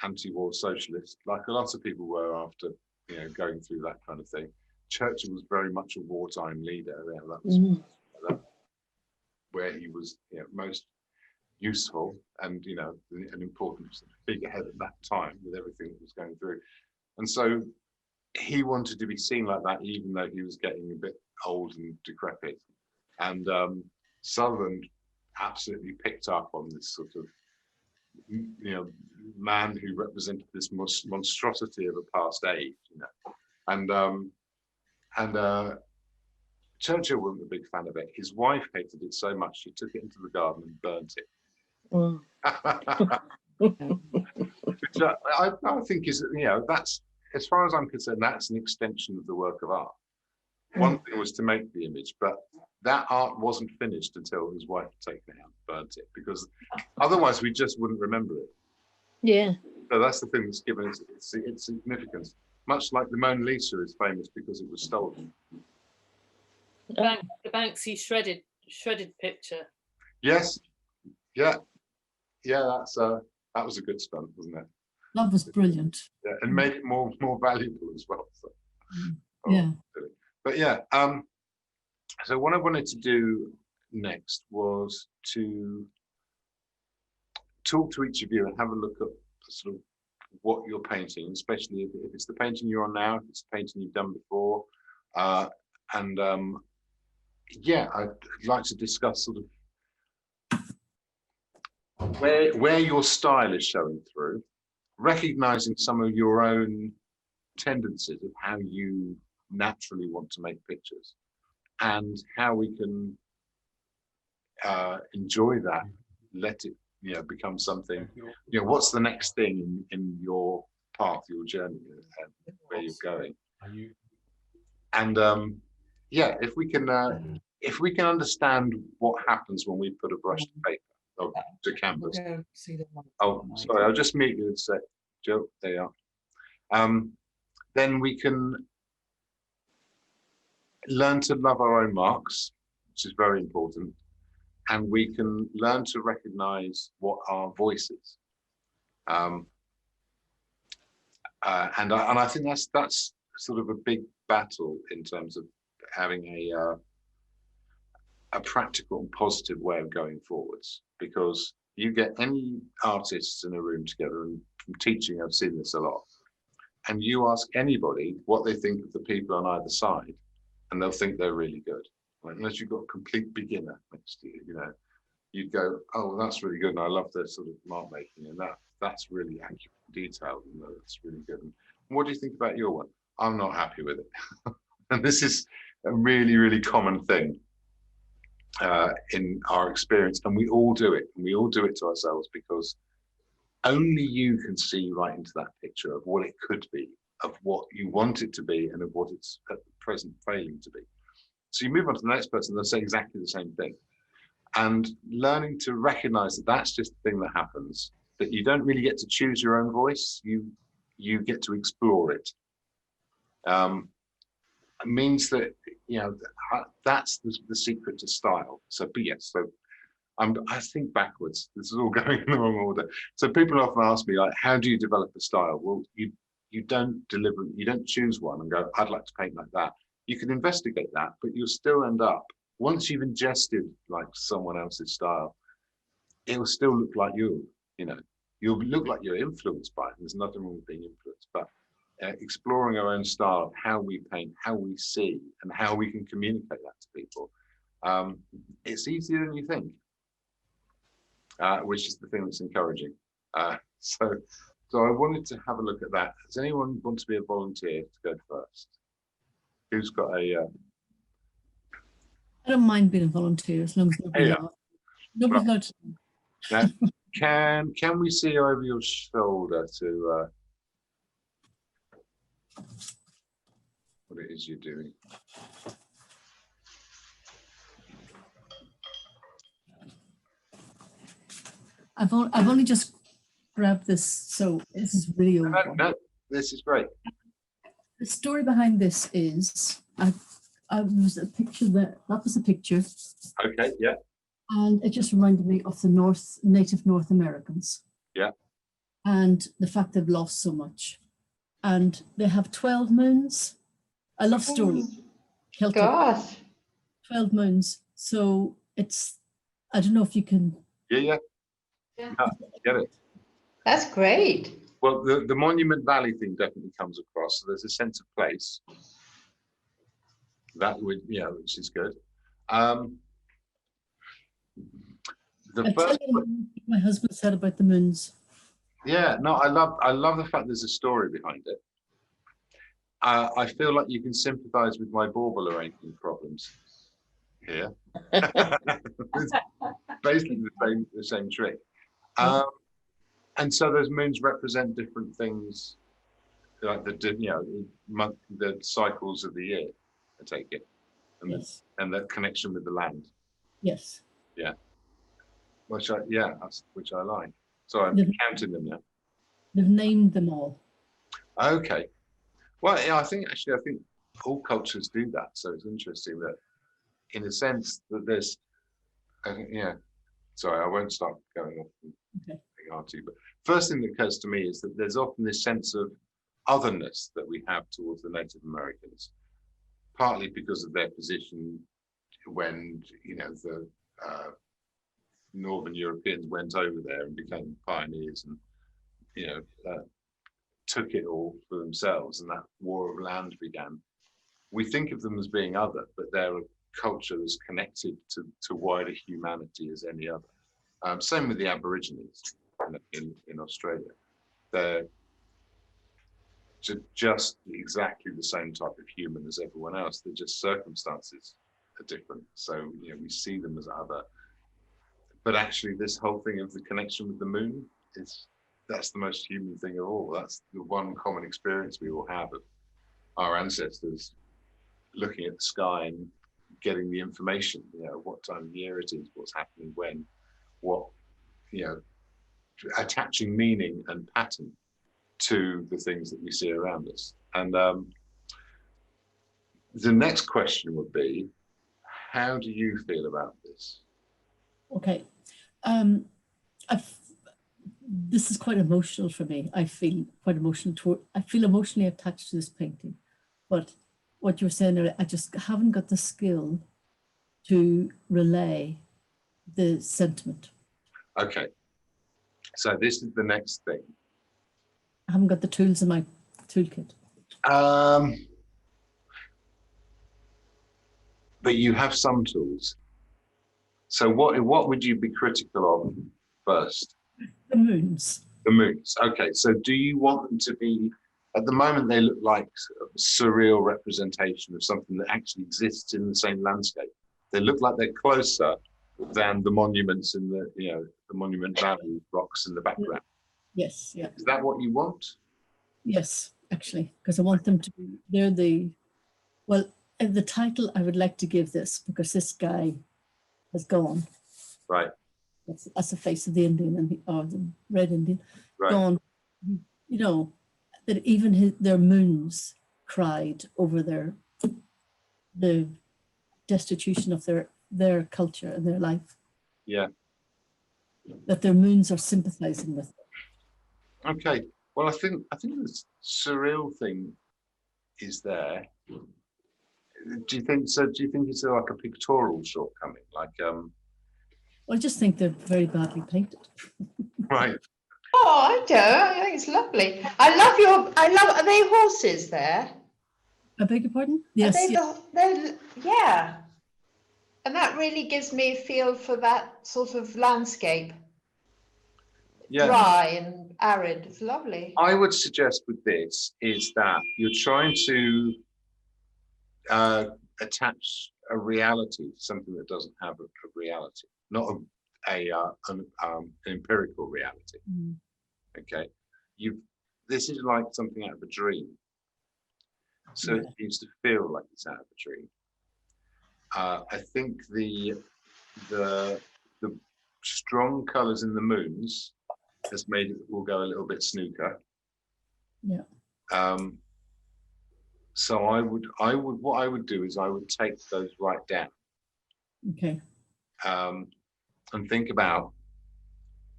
anti-war socialist, like a lot of people were after, you know, going through that kind of thing. Churchill was very much a wartime leader. That was where he was, you know, most useful and, you know, an important figurehead at that time with everything that was going through. And so he wanted to be seen like that, even though he was getting a bit old and decrepit. And Sutherland absolutely picked up on this sort of, you know, man who represented this monstrosity of a past age, you know. And Churchill wasn't a big fan of it. His wife hated it so much she took it into the garden and burnt it. Which I think is, you know, that's, as far as I'm concerned, that's an extension of the work of art. One thing was to make the image, but that art wasn't finished until his wife had taken it out and burnt it, because otherwise we just wouldn't remember it. Yeah. So that's the thing that's given it its significance. Much like the Mona Lisa is famous because it was stolen. The Banksy shredded picture. Yes. Yeah. Yeah, that was a good stunt, wasn't it? That was brilliant. Yeah, and made it more valuable as well. So. Yeah. But yeah, so what I wanted to do next was to talk to each of you and have a look at sort of what you're painting, especially if it's the painting you're on now, if it's the painting you've done before. Yeah, I'd like to discuss sort of where your style is showing through, recognizing some of your own tendencies of how you naturally want to make pictures, and how we can enjoy that, let it, you know, become something, you know, what's the next thing in your path, your journey, and where you're going. And yeah, if we can understand what happens when we put a brush to paper or to canvas. Oh, sorry, I'll just mute you and say, Joe, there you are. then we can learn to love our own marks, which is very important, and we can learn to recognize what our voice is. And I think that's sort of a big battle in terms of having a practical and positive way of going forwards, because you get any artists in a room together, and from teaching I've seen this a lot, and you ask anybody what they think of the people on either side, and they'll think they're really good. Like, unless you've got a complete beginner next to you, you know, you'd go, oh, well, that's really good, and I love their sort of mark making, and that's really accurate and detailed, and that's really good. And what do you think about your one? I'm not happy with it. And this is a really, really common thing in our experience, and we all do it, and we all do it to ourselves, because only you can see right into that picture of what it could be, of what you want it to be, and of what it's at the present failing to be. So you move on to the next person, they'll say exactly the same thing. And learning to recognize that that's just the thing that happens, that you don't really get to choose your own voice, you get to explore it. It means that, you know, that's the secret to style. So, but yes, so I think backwards. This is all going in the wrong order. So people often ask me, like, how do you develop a style? Well, you don't choose one and go, I'd like to paint like that. You can investigate that, but you'll still end up, once you've ingested like someone else's style, it will still look like you know, you'll look like you're influenced by it. There's nothing wrong with being influenced, but exploring our own style, how we paint, how we see, and how we can communicate that to people. It's easier than you think, which is the thing that's encouraging. So I wanted to have a look at that. Does anyone want to be a volunteer to go first? Who's got a... I don't mind being a volunteer as long as nobody's allowed to. Now, can we see over your shoulder to what it is you're doing? I've only just grabbed this, so this is really old. No, this is great. The story behind this is I was a picture that was a picture, Okay, yeah. and it just reminded me of the native North Americans. Yeah. And the fact they've lost so much. And they have 12 moons. I love stories. Celtic. Gosh. 12 moons. So it's, I don't know if you can. Yeah. Get it. That's great. Well, the Monument Valley thing definitely comes across. So there's a sense of place. That would, yeah, which is good. The first, my husband said about the moons. yeah, no, I love the fact there's a story behind it. I feel like you can sympathize with my bauble arrangement problems here. It's basically the same trick. And so those moons represent different things, like the cycles of the year, I take it, and Yes. and the connection with the land. Yes. Yeah. Which I like. So I'm counting them now. They've named them all. Okay. Well, yeah, I think all cultures do that. So it's interesting that, in a sense, that there's, yeah. Sorry, I won't start going off and being arty, but first thing that occurs to me is that there's often this sense of otherness that we have towards the Native Americans, partly because of their position when, you know, the Northern Europeans went over there and became pioneers and, you know, took it all for themselves, and that war of land began. We think of them as being other, but they're a culture that's connected to wider humanity as any other. Same with the Aborigines in Australia. They're just exactly the same type of human as everyone else. They're just circumstances are different. So, you know, we see them as other. But actually, this whole thing of the connection with the moon that's the most human thing of all. That's the one common experience we all have of our ancestors looking at the sky and getting the information, you know, what time of year it is, what's happening when, what, you know, attaching meaning and pattern to the things that we see around us. And the next question would be, how do you feel about this? Okay. This is quite emotional for me. I feel quite emotional I feel emotionally attached to this painting. But what you were saying earlier, I just haven't got the skill to relay the sentiment. Okay. So this is the next thing. I haven't got the tools in my toolkit. But you have some tools. So what would you be critical of first? The moons. The moons. Okay. So do you want them to be, at the moment they look like a surreal representation of something that actually exists in the same landscape. They look like they're closer than the monuments in the, you know, the Monument Valley rocks in the background. Yes, yeah. Is that what you want? Yes, actually, because I want them to be, they're the, well, the title I would like to give this, because this guy has gone. Right. That's the face of the Indian, and or the Red Indian, Right. gone. You know, that even their moons cried over the destitution of their culture and their life. Yeah. That their moons are sympathizing with them. Okay. Well, I think the surreal thing is there. Do you think so? Do you think it's like a pictorial shortcoming? Like, I just think they're very badly painted. right. Oh, I don't. I think it's lovely. Are they horses there? I beg your pardon? Are Yes. they Yeah. yeah. And that really gives me a feel for that sort of landscape. Yeah. Dry and arid. It's lovely. I would suggest with this is that you're trying to attach a reality to something that doesn't have a reality, not an empirical reality. Mm. Okay, this is like something out of a dream, so it needs to feel like it's out of a dream. I think the strong colors in the moons has made it will go a little bit snooker. Yeah. So what I would do is I would take those right down. Okay. And think about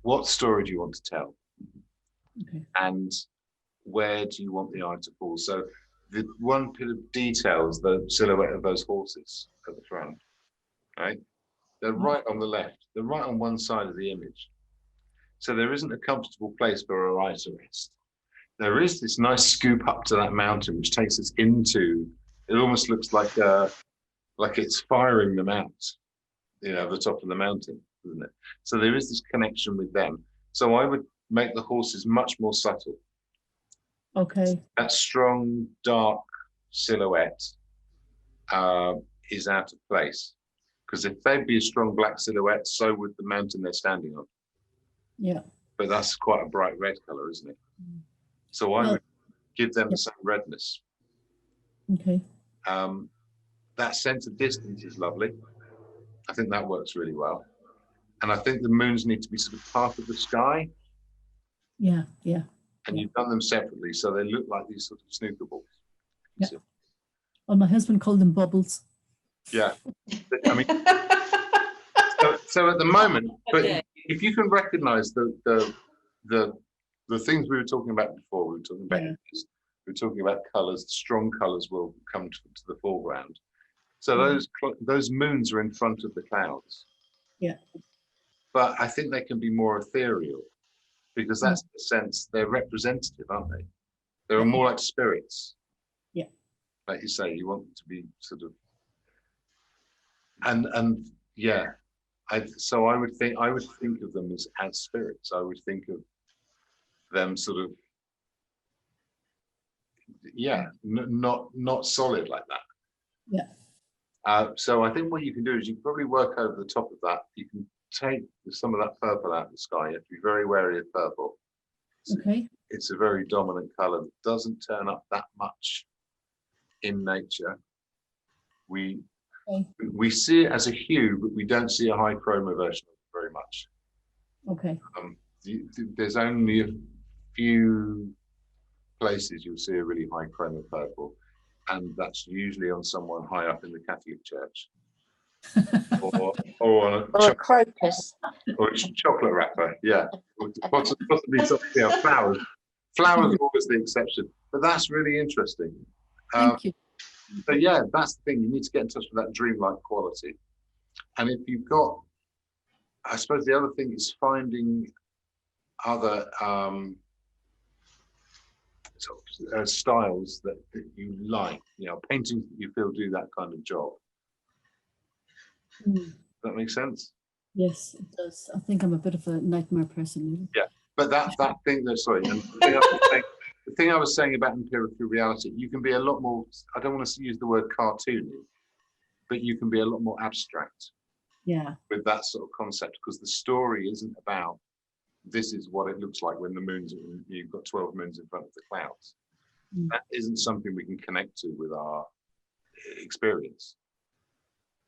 what story do you want to tell, Okay. and where do you want the eye to fall. So the one bit of detail is the silhouette of those horses at the front, right? They're right on the left. They're right on one side of the image. So there isn't a comfortable place for our eye to rest. There is this nice scoop up to that mountain, which takes us into, it almost looks like it's firing them out, you know, the top of the mountain, isn't it? So there is this connection with them. So I would make the horses much more subtle. Okay. That strong, dark silhouette is out of place. Because if they'd be a strong black silhouette, so would the mountain they're standing on. Yeah. But that's quite a bright red color, isn't it? Mm. So I would give them the same redness. Okay. That sense of distance is lovely. I think that works really well. And I think the moons need to be sort of part of the sky. Yeah. Yeah. And you've done them separately, so they look like these sort of snooker balls. Yeah. Well, my husband called them bubbles. Yeah. I mean, so at the moment, but if you can recognize the things we were talking about before, we were talking about images, we were talking about colors, strong colors will come to the foreground. So those moons are in front of the clouds. Yeah. But I think they can be more ethereal, because that's the sense they're representative, aren't they? They're more like spirits. Yeah. Like you say, you want them to be sort of, and yeah. So I would think of them as spirits. I would think of them sort of, not solid like that. Yeah. So I think what you can do is you can probably work over the top of that. You can take some of that purple out of the sky. You have to be very wary of purple. Okay. It's a very dominant color that doesn't turn up that much in nature. We see it as a hue, but we don't see a high chroma version of it very much. Okay. There's only a few places you'll see a really high chroma purple, and that's usually on someone high up in the Catholic Church, or on a Or a crocus. or a chocolate wrapper, yeah. Possibly something else. Flowers. Flowers are always the exception, but that's really interesting. Thank you. So yeah, that's the thing. You need to get in touch with that dreamlike quality. And if you've got, I suppose the other thing is finding other styles that you like, paintings that you feel do that kind of job. Mm. Does that make sense? Yes, it does. I think I'm a bit of a nightmare person. Really. Yeah, but that thing that, sorry, and the thing I was saying about empirical reality, you can be a lot more, I don't want to use the word cartoony, but you can be a lot more abstract. Yeah. With that sort of concept, because the story isn't about this is what it looks like when the moon's, you've got 12 moons in front of the clouds. Mm. That isn't something we can connect to with our experience.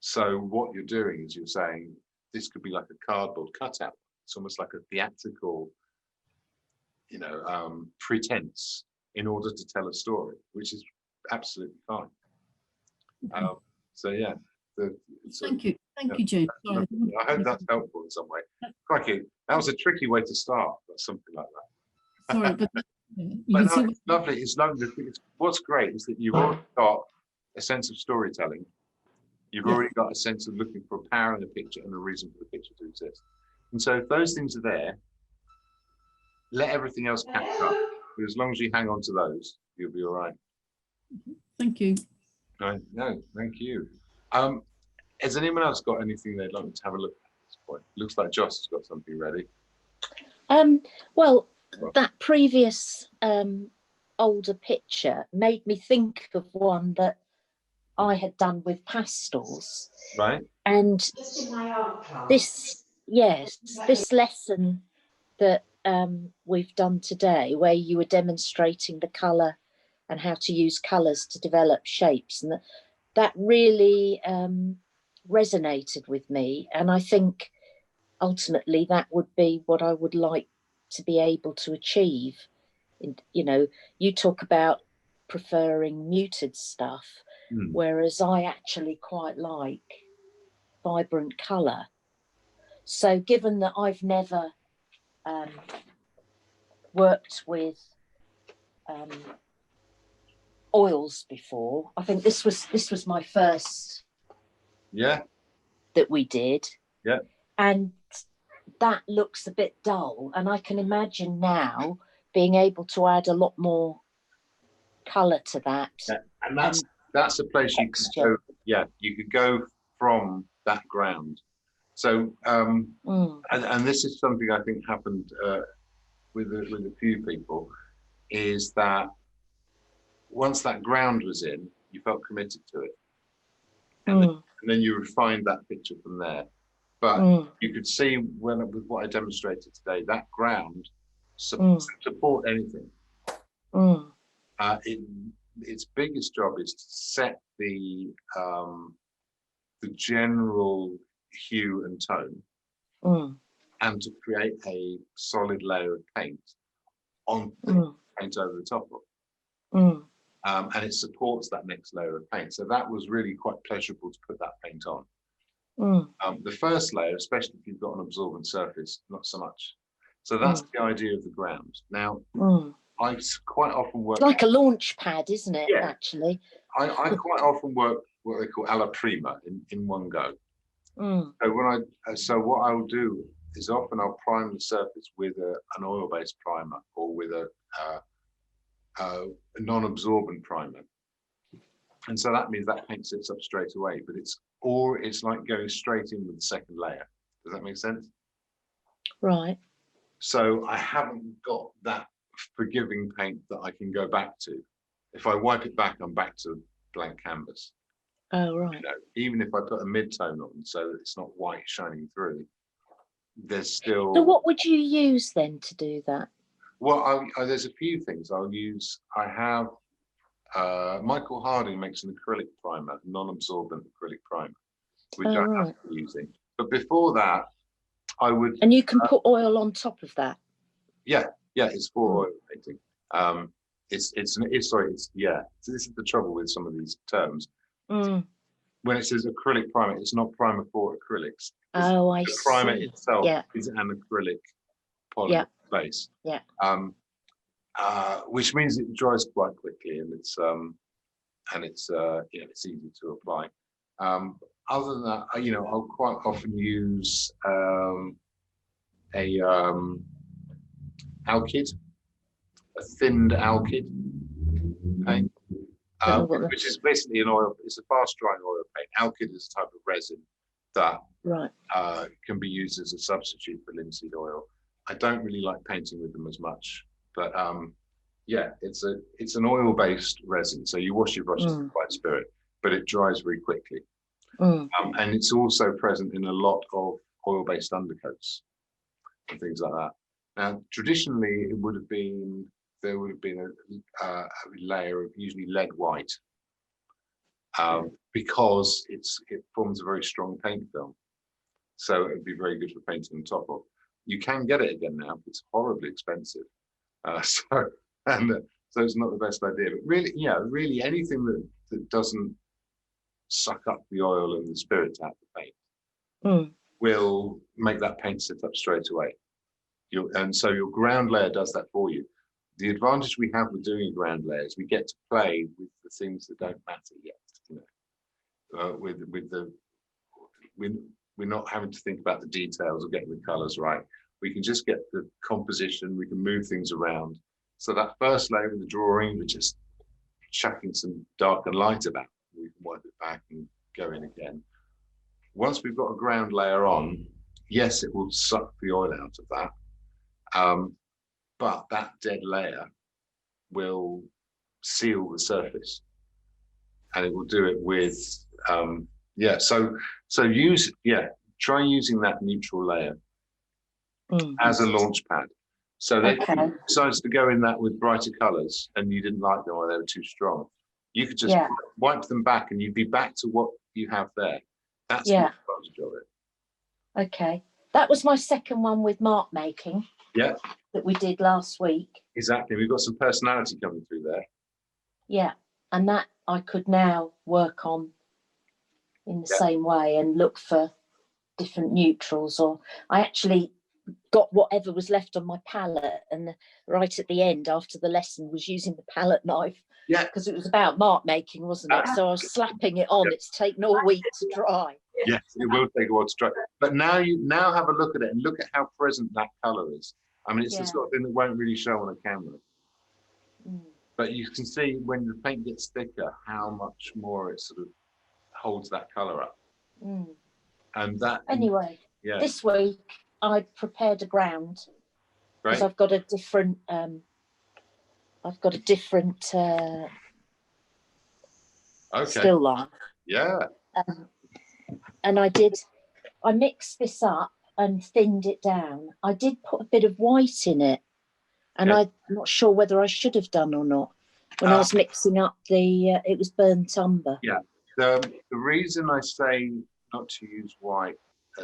So what you're doing is you're saying this could be like a cardboard cutout. It's almost like a theatrical, pretense in order to tell a story, which is absolutely fine. Okay. So yeah. Thank you. Thank you, James. Sorry, I hope that's helpful in some way. Crikey, that was a tricky way to start, but something like that. Sorry, but you But can no, see it's lovely. It's lovely. What's great is that you've already got a sense of storytelling. You've Yeah. already got a sense of looking for a power in a picture and a reason for the picture to exist. And so if those things are there, let everything else catch up. But as long as you hang on to those, you'll be all right. Thank you. Right. No, thank you. Has anyone else got anything they'd like to have a look at this point? Looks like Joss has got something ready. Well, that previous older picture made me think of one that I had done with pastels. Right. And this lesson that we've done today, where you were demonstrating the colour and how to use colours to develop shapes, and that really resonated with me. And I think ultimately that would be what I would like to be able to achieve. And, you talk about preferring muted stuff, whereas I actually quite like vibrant colour. So given that I've never worked with oils before, I think this was my first that we did. Yeah. And that looks a bit dull, and I can imagine now being able to add a lot more colour to that. Yeah. And that's a place you could go. Yeah, you could go from that ground. So and this is something I think happened with a few people, is that once that ground was in, you felt committed to it, and then you refined that picture from there. But you could see with what I demonstrated today, that ground support anything. Its biggest job is to set the general hue and tone, and to create a solid layer of paint on paint over the top of. And it supports that next layer of paint. So that was really quite pleasurable to put that paint on. The first layer, especially if you've got an absorbent surface, not so much. So that's the idea of the ground. Now, I quite often work... It's like a launch pad, isn't it, actually? I quite often work what they call alla prima, in one go. So what I will do is often I'll prime the surface with an oil-based primer, or with a non-absorbent primer. And so that means that paint sits up straight away, but it's like going straight in with the second layer. Does that make sense? Right. So I haven't got that forgiving paint that I can go back to. If I wipe it back, I'm back to blank canvas. Oh, right. Even if I put a mid-tone on so that it's not white shining through, there's still... So what would you use then to do that? Well, there's a few things I'll use. I have Michael Harding makes an acrylic primer, non-absorbent acrylic primer, which I have been using. But before that, I would... And you can put oil on top of that? Yeah, it's for oil painting. yeah. So this is the trouble with some of these terms. Mm. When it says acrylic primer, it's not primer for acrylics. Oh, I The primer see. itself Yeah. is an acrylic polymer Yeah. base. Yeah. Which means it dries quite quickly, and it's it's easy to apply. Other than that, I'll quite often use a alkyd, a thinned alkyd paint, Don't know what the- which is basically an oil. It's a fast drying oil paint. Alkyd is a type of resin that Right. can be used as a substitute for linseed oil. I don't really like painting with them as much, but yeah, it's an oil-based resin. So you wash your brushes with white spirit, but it dries very quickly. And it's also present in a lot of oil-based undercoats and things like that. Now, traditionally, there would have been a layer of usually lead white, because it forms a very strong paint film. So it would be very good for painting on top of. You can get it again now, but it's horribly expensive. So it's not the best idea. But really anything that doesn't suck up the oil and the spirits out of the paint will make that paint sit up straight away. And so your ground layer does that for you. The advantage we have with doing a ground layer is we get to play with the things that don't matter yet. We're not having to think about the details or getting the colors right. We can just get the composition. We can move things around. So that first layer of the drawing, we're just chucking some dark and light about. We can work it back and go in again. Once we've got a ground layer on, yes, it will suck the oil out of that. But that dead layer will seal the surface, and it will do it with try using that neutral layer as a launch pad. So that if you decides to go in that with brighter colors and you didn't like them or they were too strong, you could just wipe them back and you'd be back to what you have there. That's the advantage of it. Okay, that was my second one with mark making. Yeah, that we did last week. Exactly, we've got some personality coming through there. Yeah, and that I could now work on in the same way and look for different neutrals. Or I actually got whatever was left on my palette, and right at the end after the lesson was using the palette knife. Yeah, because it was about mark making, wasn't it? So I was slapping it on. It's taken all week to dry. Yes, it will take a while to dry. But now have a look at it and look at how present that color is. I mean, it's the sort of thing that won't really show on a camera. But you can see when the paint gets thicker, how much more it sort of holds that color up. And that anyway, this week I prepared a ground because I've got a different still life. Yeah. And I mixed this up and thinned it down. I did put a bit of white in it, and I'm not sure whether I should have done or not. When I was mixing up it was burnt umber. Yeah. The reason I say not to use white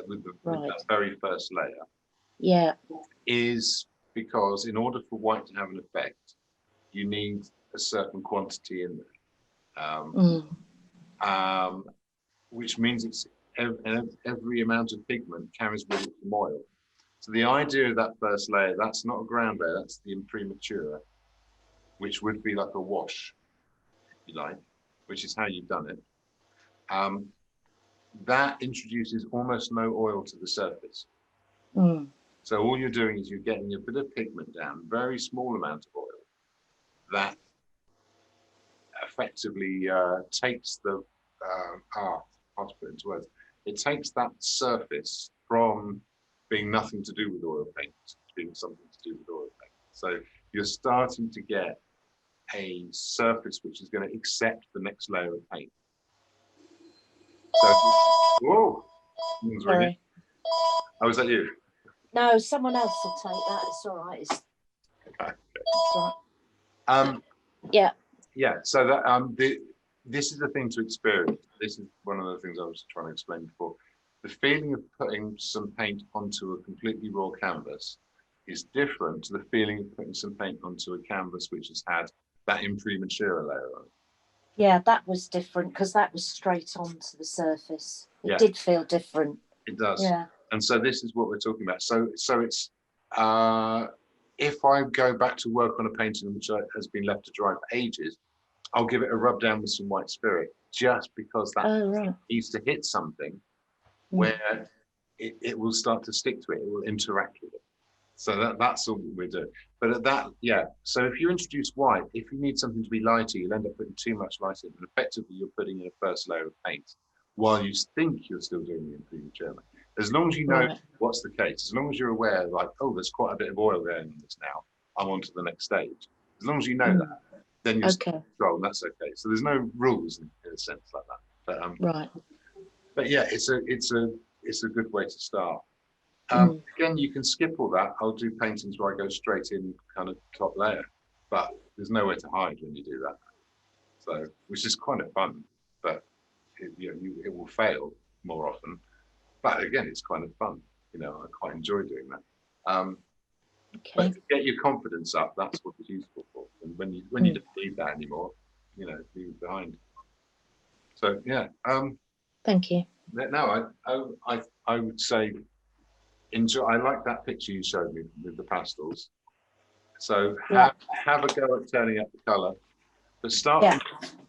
with that very first layer is because in order for white to have an effect, you need a certain quantity in there, which means it's every amount of pigment carries with it some oil. So the idea of that first layer, that's not a ground layer, that's the imprimatur, which would be like a wash, if you like, which is how you've done it. That introduces almost no oil to the surface. So all you're doing is you're getting a bit of pigment down, very small amount of oil, that effectively takes the, hard to put into words, it takes that surface from being nothing to do with oil paint to being something to do with oil paint. So you're starting to get a surface which is going to accept the next layer of paint. So, whoa! Sorry. Oh, was that you? No, someone else will take that. It's all right. It's all right. Yeah. So that this is the thing to experience. This is one of the things I was trying to explain before. The feeling of putting some paint onto a completely raw canvas is different to the feeling of putting some paint onto a canvas which has had that imprimatura layer on it. Yeah, that was different because that was straight onto the surface. It Yeah. did feel different. It does. Yeah. And so this is what we're talking about. So it's if I go back to work on a painting which has been left to dry for ages, I'll give it a rub down with some white spirit, just because that Oh, right. needs to hit something Mm. where it will start to stick to it. It will interact with it. So that's all we're doing. But at that, yeah. So if you introduce white, if you need something to be lighter, you'll end up putting too much light in, and effectively you're putting in a first layer of paint while you think you're still doing the imprimatur. As long as you know Right. what's the case, as long as you're aware, like, oh, there's quite a bit of oil going on this now, I'm on to the next stage. As long as you know Mm. that, then you're still Okay. in control, and that's okay. So there's no rules in a sense like that. Right. But yeah, it's a good way to start. Mm. Again, you can skip all that. I'll do paintings where I go straight in kind of top layer, but there's nowhere to hide when you do that. So, which is kind of fun, but it will fail more often. But again, it's kind of fun. I quite enjoy doing that. Okay. But to get your confidence up, that's what it's useful for. And when you don't need that anymore, leave it behind. So yeah. Thank you. No, I would say enjoy. I like that picture you showed me with the pastels. So have a go at turning up the colour, but start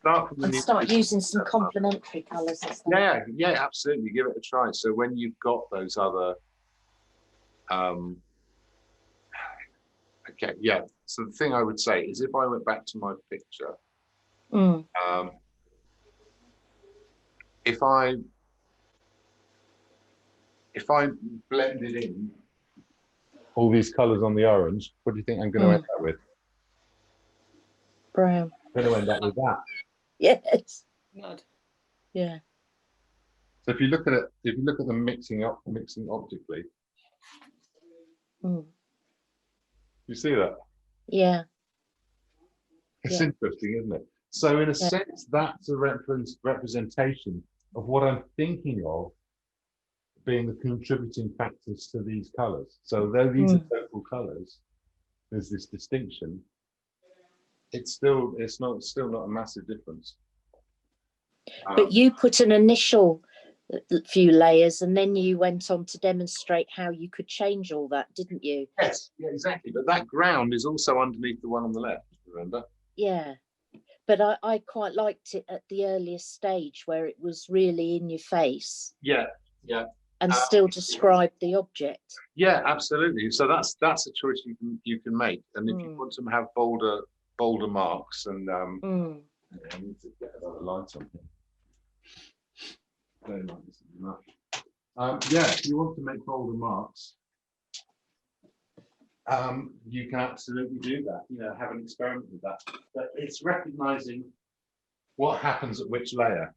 from the And new start using some complementary colours and stuff. Yeah, absolutely. Give it a try. So when you've got those other, okay, yeah. So the thing I would say is, if I went back to my picture, Mm. if I blended in all these colours on the orange, what do you think I'm going to end up with? Brown. I'm going to end up with that. Yes. Mud. Yeah. So if you look at it, if you look at the mixing optically, Mm. you see that? Yeah. It's Yeah. interesting, isn't it? So in a Yeah. sense, that's a representation of what I'm thinking of being the contributing factors to these colours. So though these are total colours, there's this distinction. It's still not a massive difference. But you put an initial few layers and then you went on to demonstrate how you could change all that, didn't you? Yes, yeah, exactly. But that ground is also underneath the one on the left, remember? Yeah. But I quite liked it at the earliest stage where it was really in your face. Yeah. And still describe the object. Yeah, absolutely. So that's a choice you can make. And if you want to have bolder marks, and I need to get another light on here. Don't like this as much. Yeah, if you want to make bolder marks, you can absolutely do that. Have an experiment with that. But it's recognizing what happens at which layer,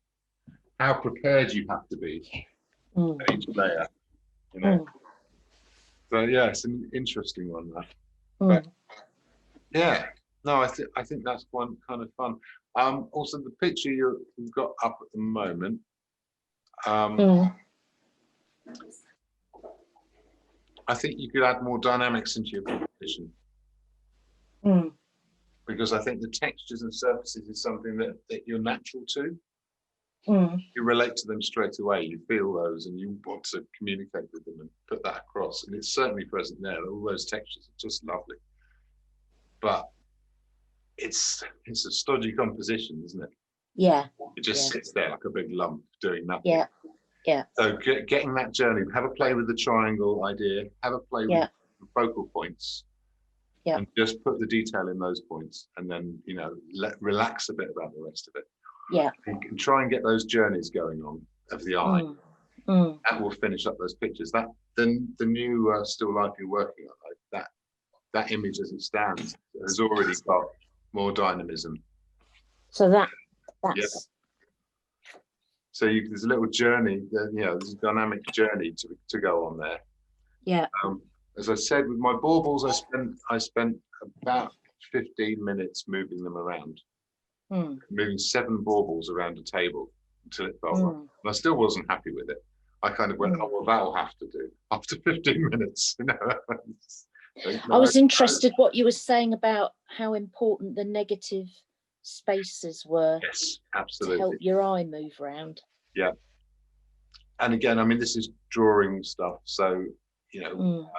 how prepared you have to be at each layer. So yeah, it's an interesting one. That. But, yeah, no, I think that's one kind of fun. Also, the picture you've got up at the moment. I think you could add more dynamics into your composition, because I think the textures and surfaces is something that you're natural to. You relate to them straight away. You feel those, and you want to communicate with them and put that across. And it's certainly present there. All those textures are just lovely. But it's a stodgy composition, isn't it? Yeah. It just sits there like a big lump doing nothing. Yeah. So getting that journey, have a play with the triangle idea, have a play with the focal points, and just put the detail in those points, and then relax a bit about the rest of it. Yeah. You can try and get those journeys going on of the eye. That will finish up those pictures. That then the new still life you're working on, like that image as it stands has already got more dynamism. So that's So there's a little journey, there's a dynamic journey to go on there. Yeah. As I said, with my baubles, I spent about 15 minutes moving them around, moving 7 baubles around a table until it felt right. And I still wasn't happy with it. I kind of went, oh, well, that'll have to do after 15 minutes. I was interested what you were saying about how important the negative spaces were Yes, to absolutely. help your eye move around. Yeah. And again, I mean, this is drawing stuff, so you know,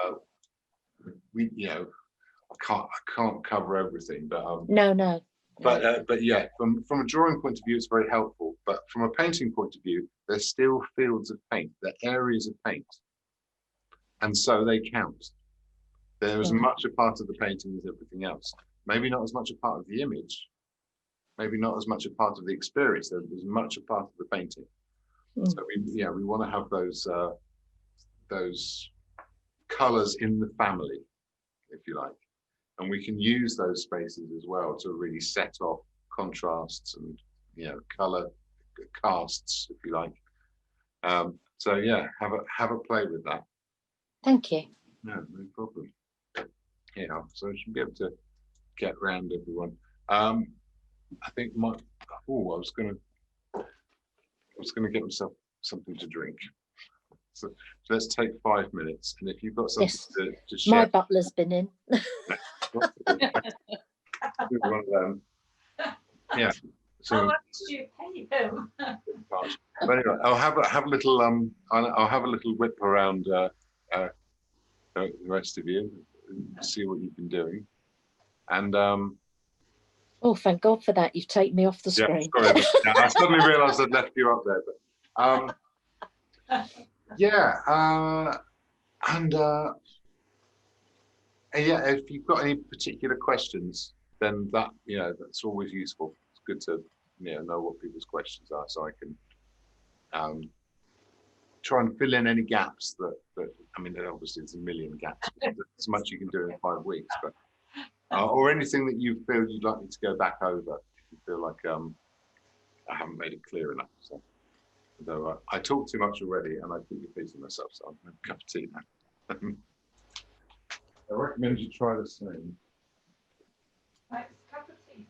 I can't cover everything, but No. but yeah, from a drawing point of view, it's very helpful. But from a painting point of view, there's still fields of paint, they're areas of paint, and so they count. They're as much a part of the painting as everything else. Maybe not as much a part of the image, maybe not as much a part of the experience. They're as much a part of the painting. So we want to have those colors in the family, if you like, and we can use those spaces as well to really set off contrasts and color casts, if you like. So yeah, have a play with that. Thank you. No problem. Yeah, so I should be able to get round everyone. I think I was gonna get myself something to drink. So let's take 5 minutes, and if you've got something to share. My butler's been in. One of them. Yeah. So, how much do you pay him? but anyway, I'll have a little I'll have a little whip around the rest of you and see what you've been doing. And oh, thank God for that. You've taken me off the screen. Sorry, I suddenly realised I'd left you up there, but yeah, if you've got any particular questions, then that's always useful. It's good to know what people's questions are, so I can try and fill in any gaps that I mean, obviously there's a million gaps. There's much you can do in 5 weeks, but or anything that you feel you'd like me to go back over if you feel like I haven't made it clear enough. So, although I talk too much already and I keep repeating myself, so I'm going to have a cup of tea now. I recommend you try the same. Right, cup of tea.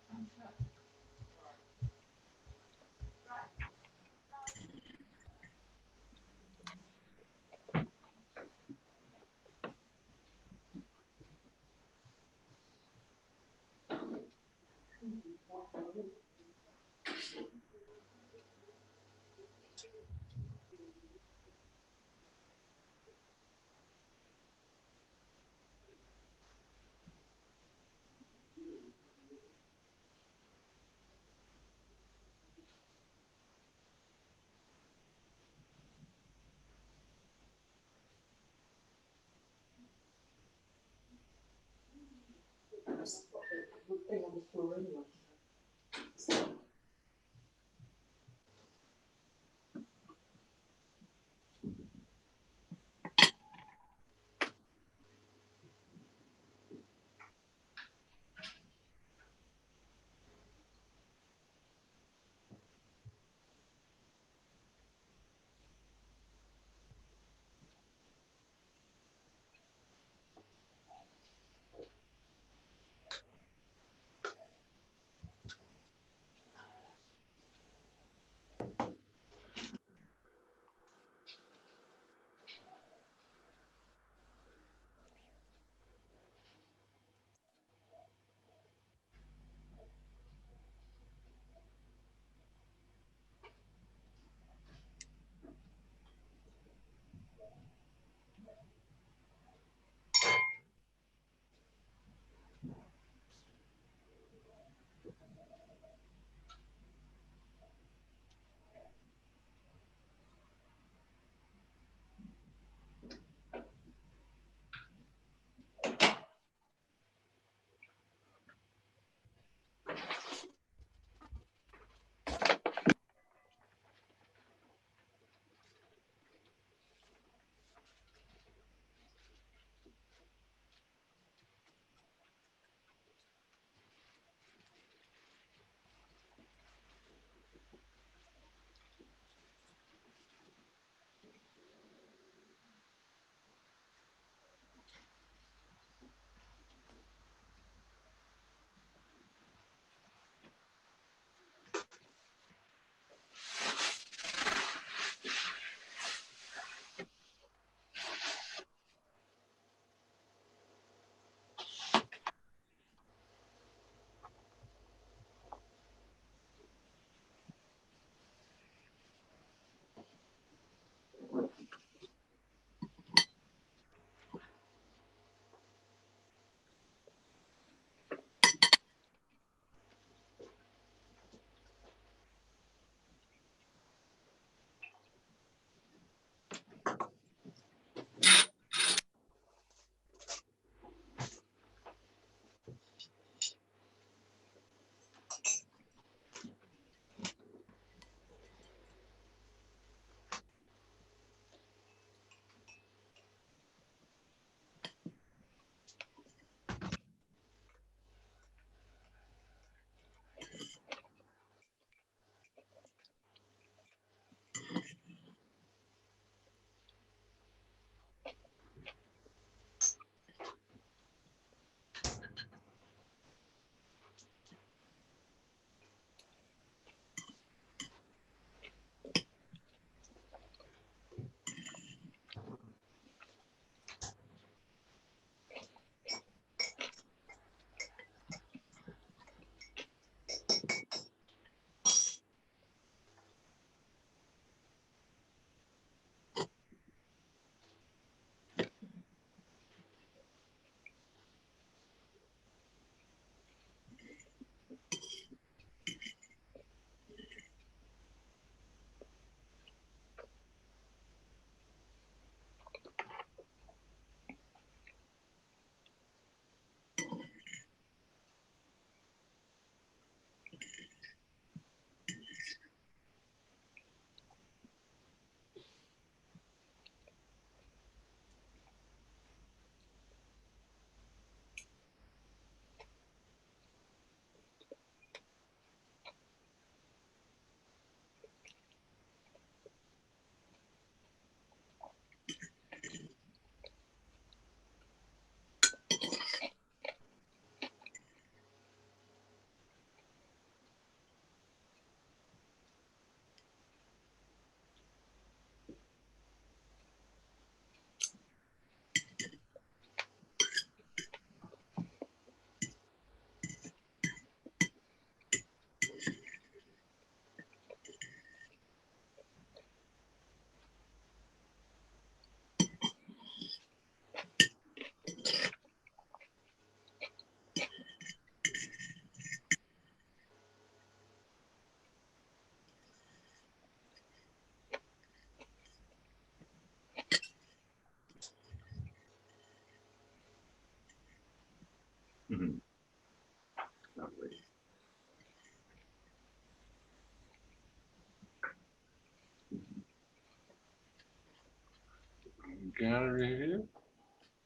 gallery here.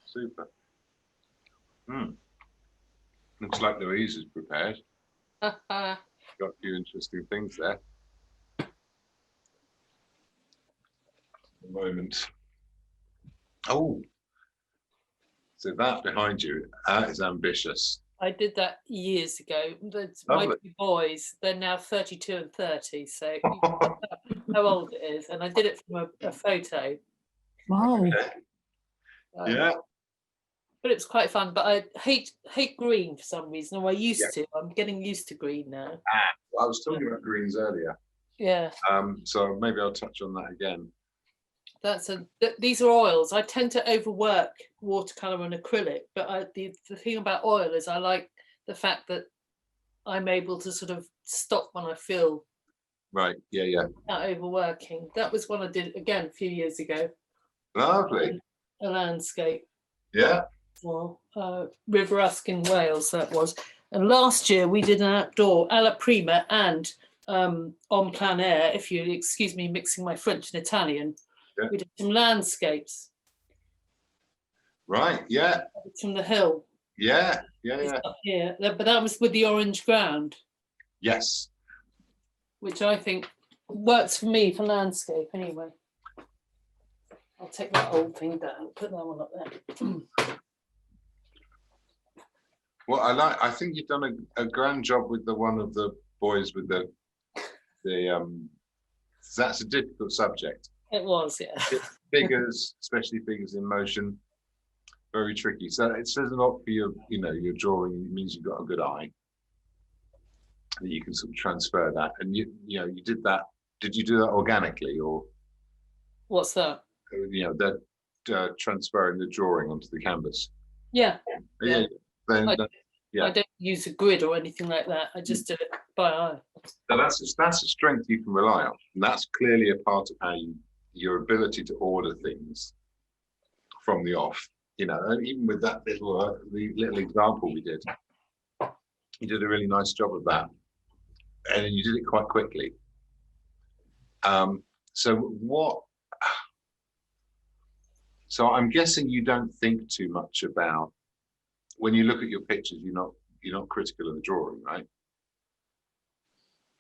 Super. Looks like Louise is prepared. Got a few interesting things there. A moment. Oh, so that behind you, that is ambitious. I did that years ago. My Lovely. two boys, they're now 32 and 30, so you can work out how old it is. And I did it from a photo. Wow. Yeah. But it was quite fun. But I hate green for some reason, or I used Yeah. to. I'm getting used to green now. I was talking about greens earlier. Yeah, So maybe I'll touch on that again. these are oils. I tend to overwork watercolor and acrylic, but the thing about oil is I like the fact that I'm able to sort of stop when I feel Right. Yeah. not overworking. That was one I did again a few years ago. Lovely. A landscape. Yeah. Well, River Usk in Wales, that was. And last year we did an outdoor alla prima and on plein air, if you excuse me mixing my French and Italian. Yeah. We did some landscapes Right. Yeah. from the hill. Yeah. It's up here. But that was with the orange ground, Yes. which I think works for me for landscape anyway. I'll take that old thing down, put that one up there. Well, I think you've done a grand job with the one of the boys with the that's a difficult subject. It was, yeah. Figures, especially figures in motion, very tricky. So it says a lot for your drawing. It means you've got a good eye, and you can sort of transfer that. And you did that. Did you do that organically, or What's that? that transferring the drawing onto the canvas? Yeah. Yeah. Then yeah. I don't use a grid or anything like that. I just do it by eye. So that's a strength you can rely on, and that's clearly a part of how your ability to order things from the off. And even with that little example we did, you did a really nice job of that, and you did it quite quickly. So I'm guessing you don't think too much about when you look at your pictures. You're not critical of the drawing, right?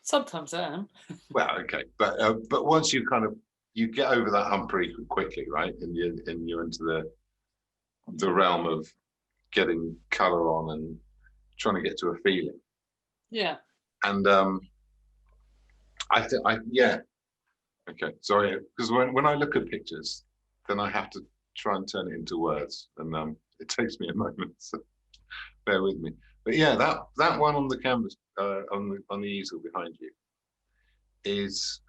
Sometimes I am. Well, okay, but once you get over that hump pretty quickly, right? And you're into the realm of getting color on and trying to get to a feeling. Yeah. And okay, sorry, because when I look at pictures, then I have to try and turn it into words, and it takes me a moment. So bear with me. But yeah, that one on the canvas, on the easel behind you, it's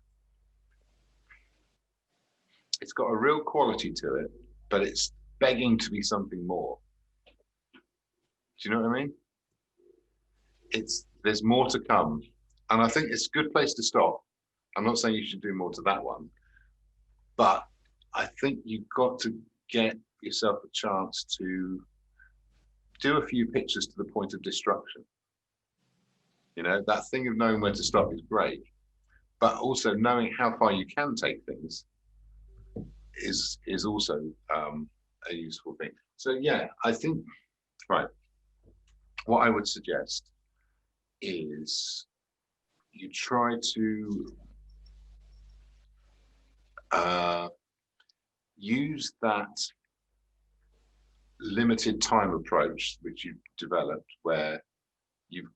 got a real quality to it, but it's begging to be something more. Do you know what I mean? There's more to come, and I think it's a good place to stop. I'm not saying you should do more to that one, but I think you've got to get yourself a chance to do a few pictures to the point of destruction. That thing of knowing where to stop is great, but also knowing how far you can take things is also a useful thing. So yeah, I think, right, what I would suggest is you try to use that limited time approach which you've developed, where you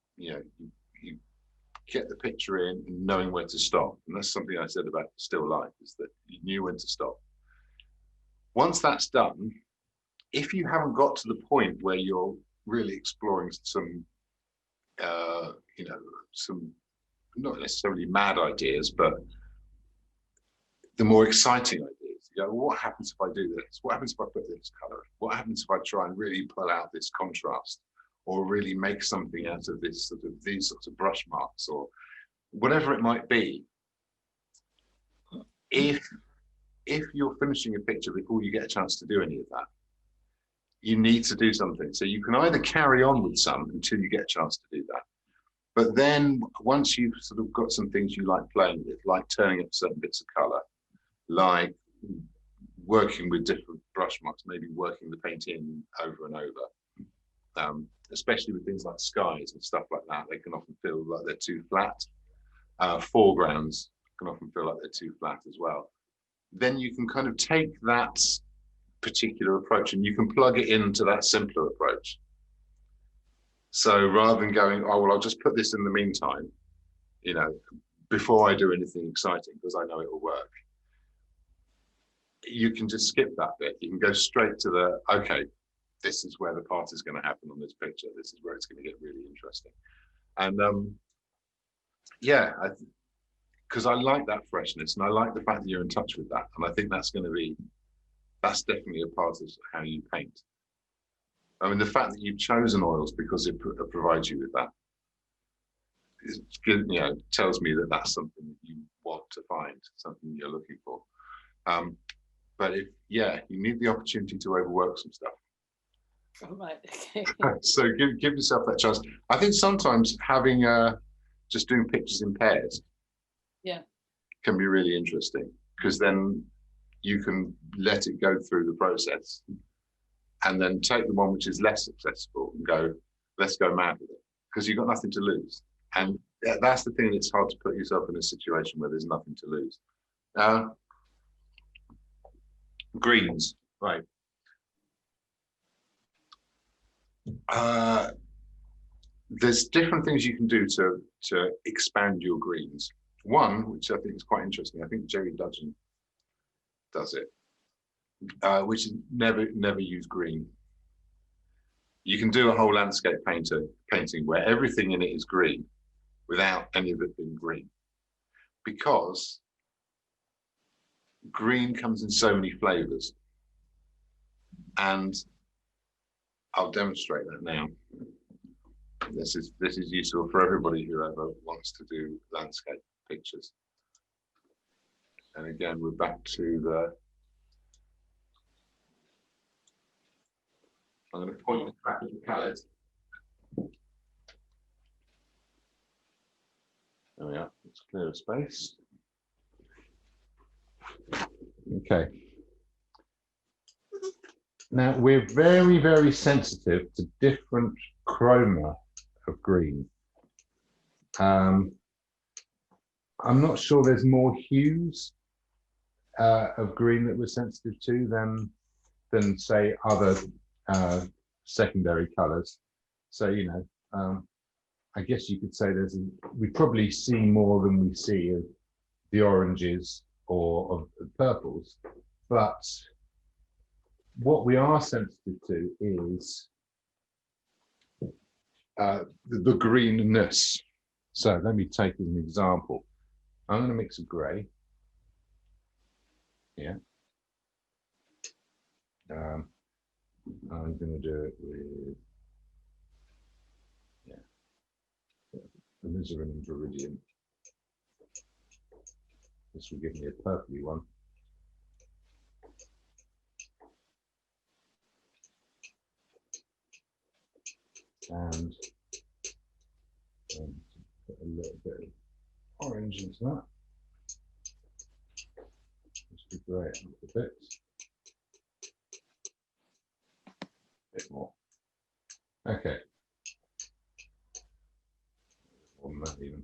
get the picture in and knowing where to stop. And that's something I said about still life, is that you knew when to stop. Once that's done, if you haven't got to the point where you're really exploring some some not necessarily mad ideas, but the more exciting ideas, what happens if I do this? What happens if I put this color? What happens if I try and really pull out this contrast, or really make something out of these sorts of brush marks, or whatever it might be? If you're finishing a picture before you get a chance to do any of that, you need to do something. So you can either carry on with some until you get a chance to do that, but then once you've sort of got some things you like playing with, like turning up certain bits of color, like working with different brush marks, maybe working the paint in over and over. Especially with things like skies and stuff like that, they can often feel like they're too flat. Foregrounds can often feel like they're too flat as well. Then you can kind of take that particular approach and you can plug it into that simpler approach. So rather than going, oh, well, I'll just put this in the meantime, you know, before I do anything exciting, because I know it will work. You can just skip that bit. You can go straight to the, okay, this is where the part is going to happen on this picture. This is where it's going to get really interesting. And yeah, because I like that freshness and I like the fact that you're in touch with that. And I think that's that's definitely a part of how you paint. I mean, the fact that you've chosen oils because it provides you with that is good, you know, tells me that that's something that you want to find, something you're looking for. But if, yeah, you need the opportunity to overwork some stuff. Right. Okay. So give yourself that chance. I think sometimes having just doing pictures in pairs, Yeah, can be really interesting, because then you can let it go through the process and then take the one which is less successful and go, let's go mad with it, because you've got nothing to lose. And that's the thing, that's hard to put yourself in a situation where there's nothing to lose. Greens, right. There's different things you can do to expand your greens. One, which I think is quite interesting, I think Jerry Dudgeon does it, which is never use green. You can do a whole landscape painting where everything in it is green without any of it being green, because green comes in so many flavors. And I'll demonstrate that now. This is useful for everybody who ever wants to do landscape pictures. And again, we're back to the, I'm going to point the back of the palette. There we are, let's clear a space. Okay. Now we're very, very sensitive to different chroma of green. I'm not sure there's more hues of green that we're sensitive to than say other secondary colors. So, you know, I guess you could say we probably see more than we see of the oranges or of the purples, but what we are sensitive to is the greenness. So let me take as an example. I'm going to mix a grey. Yeah. I'm going to do it with, yeah, alizarin and viridian. This will give me a purpley one. And put a little bit of orange into that. Just to grey it up a bit more. Okay. More than that even.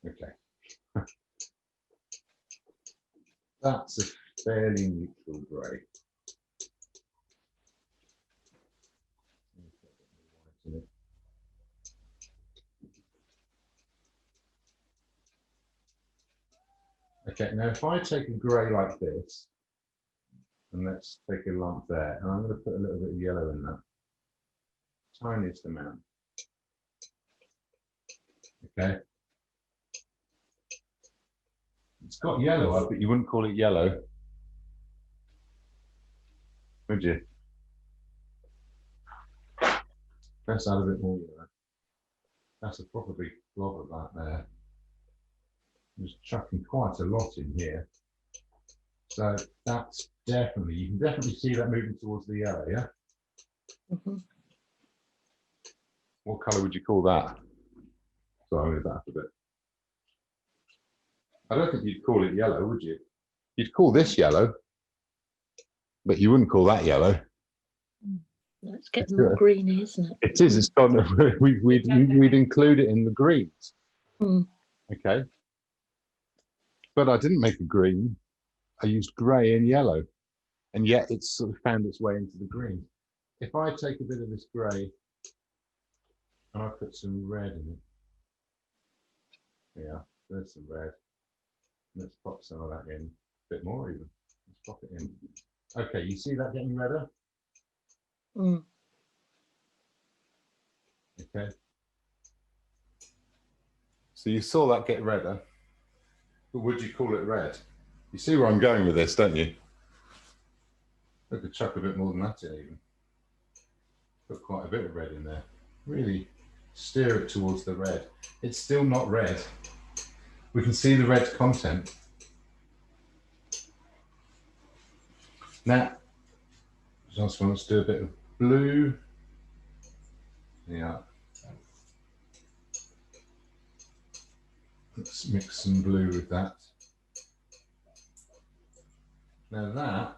Okay. That's a fairly neutral grey. Okay, now if I take a grey like this, and let's take a lump there, and I'm going to put a little bit of yellow in that, tiniest amount. Okay. It's got yellow, but you wouldn't call it yellow, would you? Let's add a bit more yellow. That's a proper big blob of that there. I'm just chucking quite a lot in here. So that's definitely, you can definitely see that moving towards the yellow, yeah? Mhm. What colour would you call that? So I'll move that up a bit. I don't think you'd call it yellow, would you? You'd call this yellow, but you wouldn't call that yellow. It's getting more greeny, isn't it? It is. It's got. We'd include it in the greens. Mm. Okay. But I didn't make a green. I used grey and yellow, and yet it's sort of found its way into the green. If I take a bit of this grey and I put some red in it, yeah, there's some red. Let's pop some of that in, a bit more even. Let's pop it in. Okay, you see that getting redder? Mm. Okay. So you saw that get redder, but would you call it red? You see where I'm going with this, don't you? I could chuck a bit more than that in even. Put quite a bit of red in there. Really steer it towards the red. It's still not red. We can see the red content. Now, let's do a bit of blue. Yeah. Let's mix some blue with that. Now that,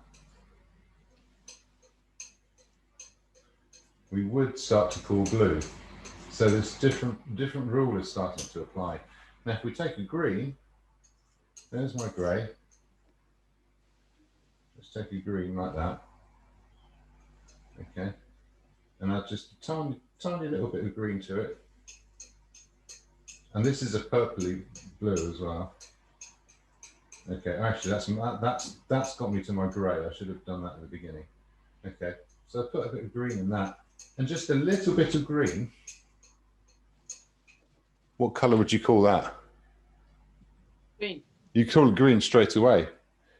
we would start to call blue. So this different rule is starting to apply. Now if we take a green, there's my grey. Let's take a green like that. Okay. And add just a tiny little bit of green to it. And this is a purpley blue as well. Okay, actually that's got me to my grey. I should have done that at the beginning. Okay, so I put a bit of green in that, and just a little bit of green. What colour would you call that? Green. You call it green straight away.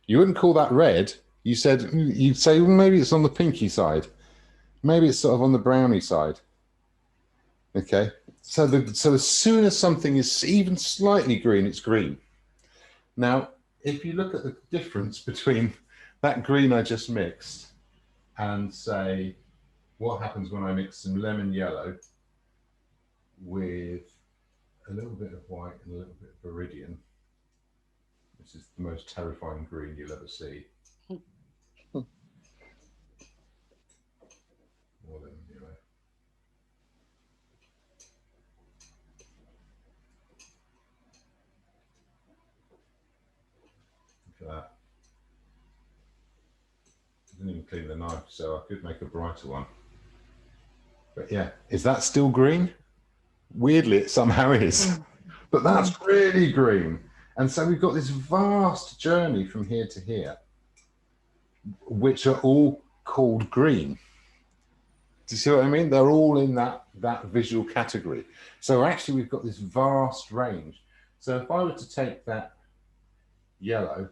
You wouldn't call that red. You'd say well, maybe it's on the pinky side. Maybe it's sort of on the browny side. Okay, so as soon as something is even slightly green, it's green. Now, if you look at the difference between that green I just mixed and say, what happens when I mix some lemon yellow with a little bit of white and a little bit of viridian. This is the most terrifying green you'll ever see. More lemon yellow. Look at that. I didn't even clean the knife, so I could make a brighter one. But yeah, is that still green? Weirdly, it somehow is. But that's really green. And so we've got this vast journey from here to here, which are all called green. Do you see what I mean? They're all in that visual category. So actually we've got this vast range. So if I were to take that yellow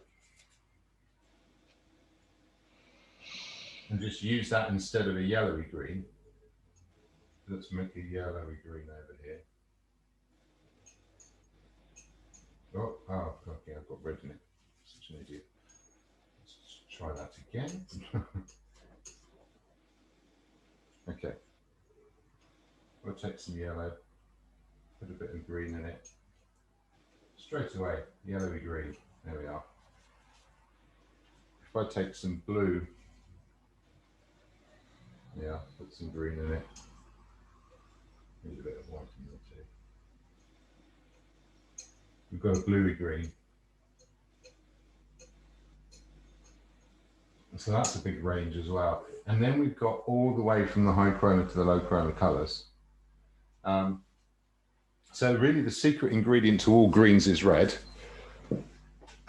and just use that instead of a yellowy green, let's make a yellowy green over here. Oh, okay, I've got red in it. Such an idiot. Let's try that again. Okay. We'll take some yellow, put a bit of green in it. Straight away, yellowy green. There we are. If I take some blue, yeah, put some green in it. Need a bit of white in there too. We've got a bluey green. So that's a big range as well. And then we've got all the way from the high chroma to the low chroma colours. So really the secret ingredient to all greens is red.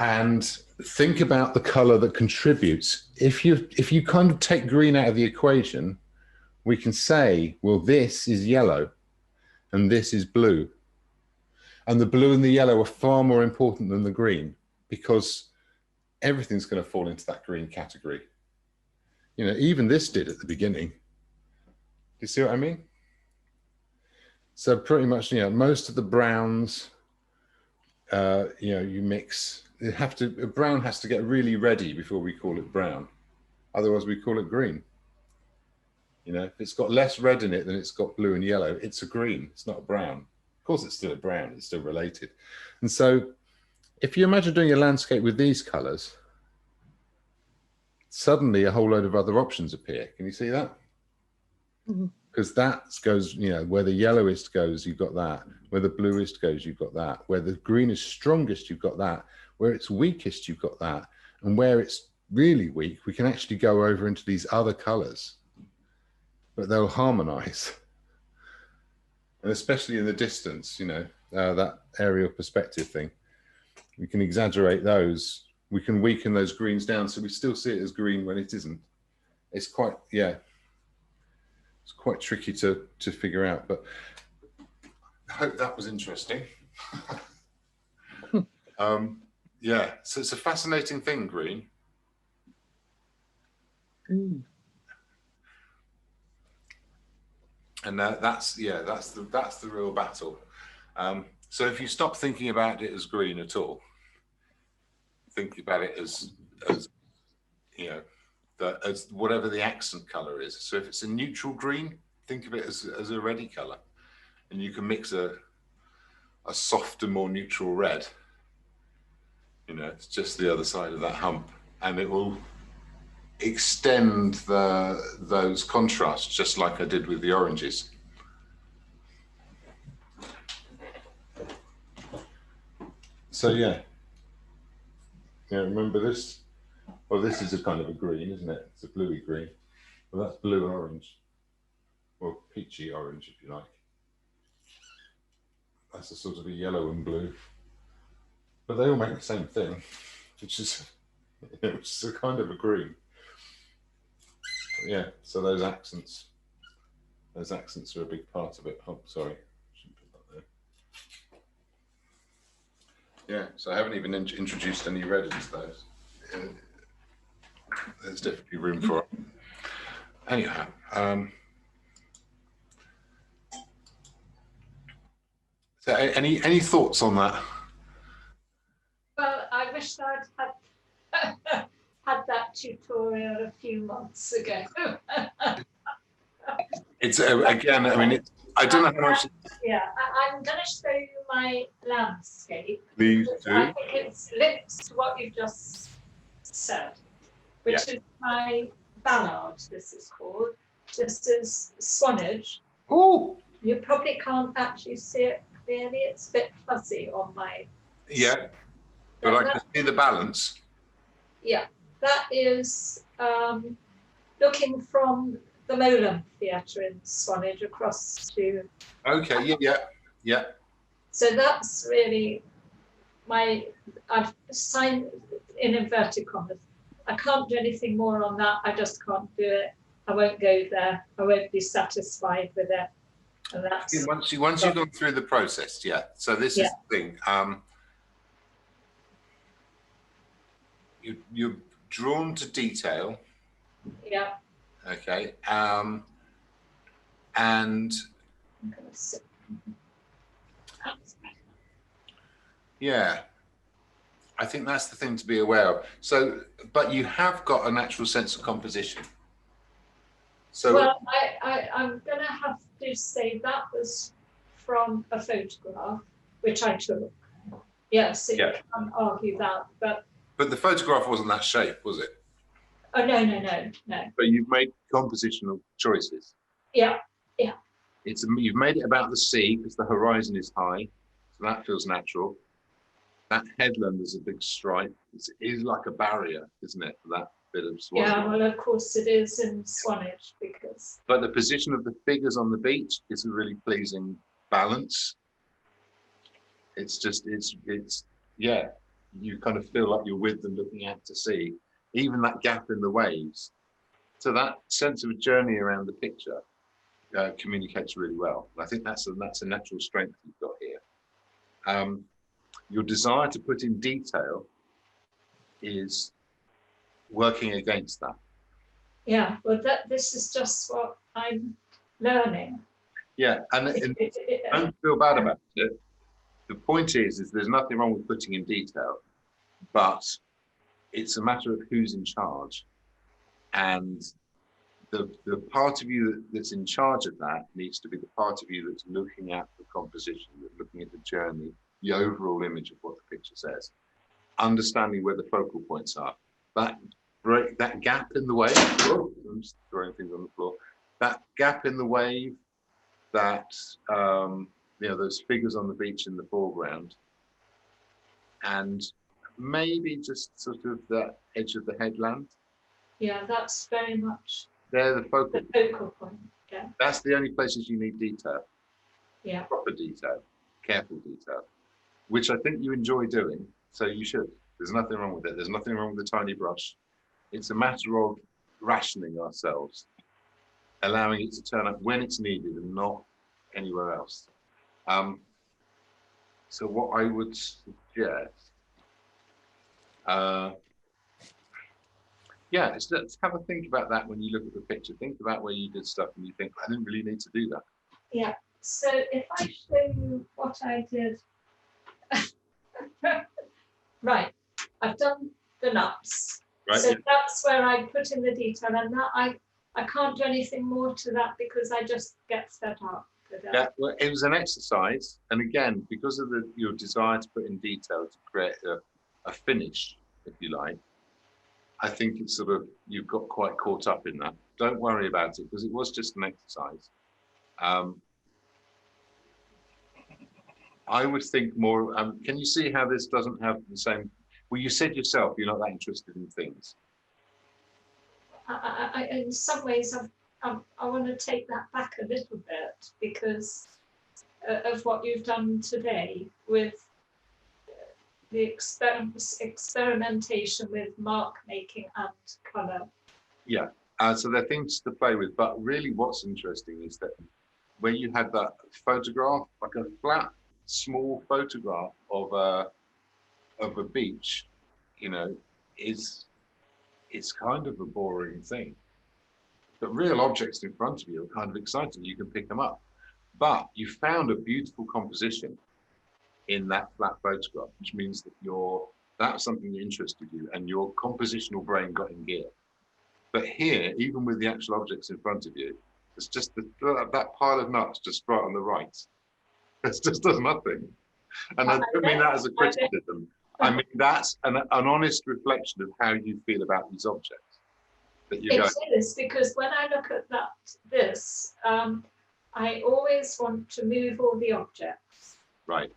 And think about the colour that contributes. If you kind of take green out of the equation, we can say, well, this is yellow and this is blue. And the blue and the yellow are far more important than the green because everything's going to fall into that green category. You know, even this did at the beginning. Do you see what I mean? So pretty much, you know, most of the browns, you know, you mix, a brown has to get really ready before we call it brown. Otherwise we call it green. You know, if it's got less red in it than it's got blue and yellow, it's a green, it's not a brown. Of course, it's still a brown, it's still related. And so if you imagine doing a landscape with these colors, suddenly a whole load of other options appear. Can you see that? Mhm. Because that goes, you know, where the yellowest goes, you've got that. Where the bluest goes, you've got that. Where the green is strongest, you've got that. Where it's weakest, you've got that. And where it's really weak, we can actually go over into these other colors, but they'll harmonize. And especially in the distance, you know, that aerial perspective thing, we can exaggerate those. We can weaken those greens down so we still see it as green when it isn't. It's quite, yeah, it's quite tricky to figure out, but I hope that was interesting. Yeah, so it's a fascinating thing, green. Mm. And that's the real battle. So if you stop thinking about it as green at all, think about it as you know, as whatever the accent color is. So if it's a neutral green, think of it as a reddy color, and you can mix a softer, more neutral red. You know, it's just the other side of that hump, and it will extend those contrasts, just like I did with the oranges. So yeah, remember this? Well, this is a kind of a green, isn't it? It's a bluey green. Well, that's blue and orange, or peachy orange, if you like. That's a sort of a yellow and blue, but they all make the same thing, which is, which is a kind of a green. But yeah, so those accents are a big part of it. Oh, sorry, shouldn't put that there. Yeah, so I haven't even introduced any red into those. There's definitely room for it. Anyhow, so any thoughts on that? Well, I wish I'd had had that tutorial a few months ago. It's again, I mean, I don't know how much. Yeah, I'm going to show you my landscape. Please because do. I think it's linked to what you just said, which is my ballard, this is called. This is Swanage. Oh, You probably can't actually see it clearly, it's a bit fuzzy on my. yeah, but I can see the balance. Yeah, that is looking from the Molam Theatre in Swanage across to. Okay, yeah. So that's really I've signed in inverted commas. I can't do anything more on that. I just can't do it. I won't go there. I won't be satisfied with it. And that's Once you've gone through the process, yeah. So this is the thing. You're drawn to detail. yeah. Okay. And I'm gonna sit. yeah, I think that's the thing to be aware of. So, but you have got a natural sense of composition. So, Well, I'm going to have to say that was from a photograph, which I took. Yes, you can't argue that, but the photograph wasn't that shape, was it? oh no. But you've made compositional choices. Yeah. You've made it about the sea because the horizon is high, so that feels natural. That headland is a big stripe. It is like a barrier, isn't it, for that bit of Swanage? Yeah, well, of course it is in Swanage because. But the position of the figures on the beach is a really pleasing balance. It's yeah, you kind of feel like you're with them looking out to sea, even that gap in the waves. So that sense of a journey around the picture communicates really well. And I think that's a natural strength you've got here. Your desire to put in detail is working against that. Yeah, well, this is just what I'm learning. Yeah, and don't feel bad about it. The point is there's nothing wrong with putting in detail, but it's a matter of who's in charge. And the part of you that's in charge of that needs to be the part of you that's looking at the composition, that's looking at the journey, the overall image of what the picture says. understanding where the focal points are. That gap in the wave, oh, I'm just throwing things on the floor, that gap in the wave, that, you know, those figures on the beach in the foreground, and maybe just sort of the edge of the headland. Yeah, that's very much They're the focal. the focal point. Yeah, That's the only places you need detail, yeah. proper detail, careful detail, which I think you enjoy doing, so you should. There's nothing wrong with it. There's nothing wrong with the tiny brush. It's a matter of rationing ourselves, allowing it to turn up when it's needed and not anywhere else. So what I would suggest, yeah, is let's have a think about that when you look at the picture. Think about where you did stuff and you think, I didn't really need to do that. Yeah, so if I show you what I did, right, I've done the nuts. Right? So that's where I put in the detail, and that I can't do anything more to that because I just get fed up with it. Yeah, well, it was an exercise, and again, because of your desire to put in detail to create a finish, if you like, I think it's sort of, you've got quite caught up in that. Don't worry about it because it was just an exercise. I would think more, can you see how this doesn't have the same, well, you said yourself, you're not that interested in things. I in some ways, I want to take that back a little bit because of what you've done today with the experimentation with mark making and colour. Yeah, so there are things to play with, but really what's interesting is that where you had that photograph, like a flat, small photograph of a beach, you know, it's kind of a boring thing. But real objects in front of you are kind of exciting. You can pick them up. But you found a beautiful composition in that flat photograph, which means that that's something that interested you and your compositional brain got in gear. But here, even with the actual objects in front of you, it's just that pile of nuts just right on the right. It just does nothing. And I don't mean that as a criticism. I mean, that's an honest reflection of how you feel about these objects. That you It is, because when I look at this, I always want to move all the objects. Right.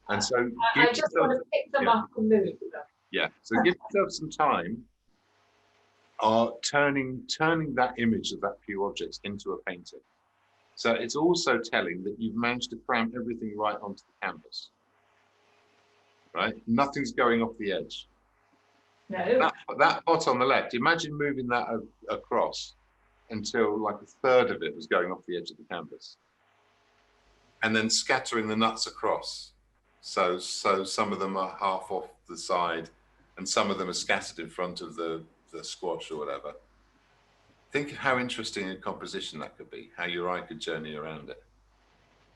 And so I just want to pick them up and move them. Yeah. So give yourself some time turning that image of that few objects into a painting. So it's also telling that you've managed to cram everything right onto the canvas. Right? Nothing's going off the edge. No. That pot on the left, imagine moving that across until like a third of it was going off the edge of the canvas. And then scattering the nuts across. So some of them are half off the side and some of them are scattered in front of the squash or whatever. Think of how interesting a composition that could be, how your eye could journey around it.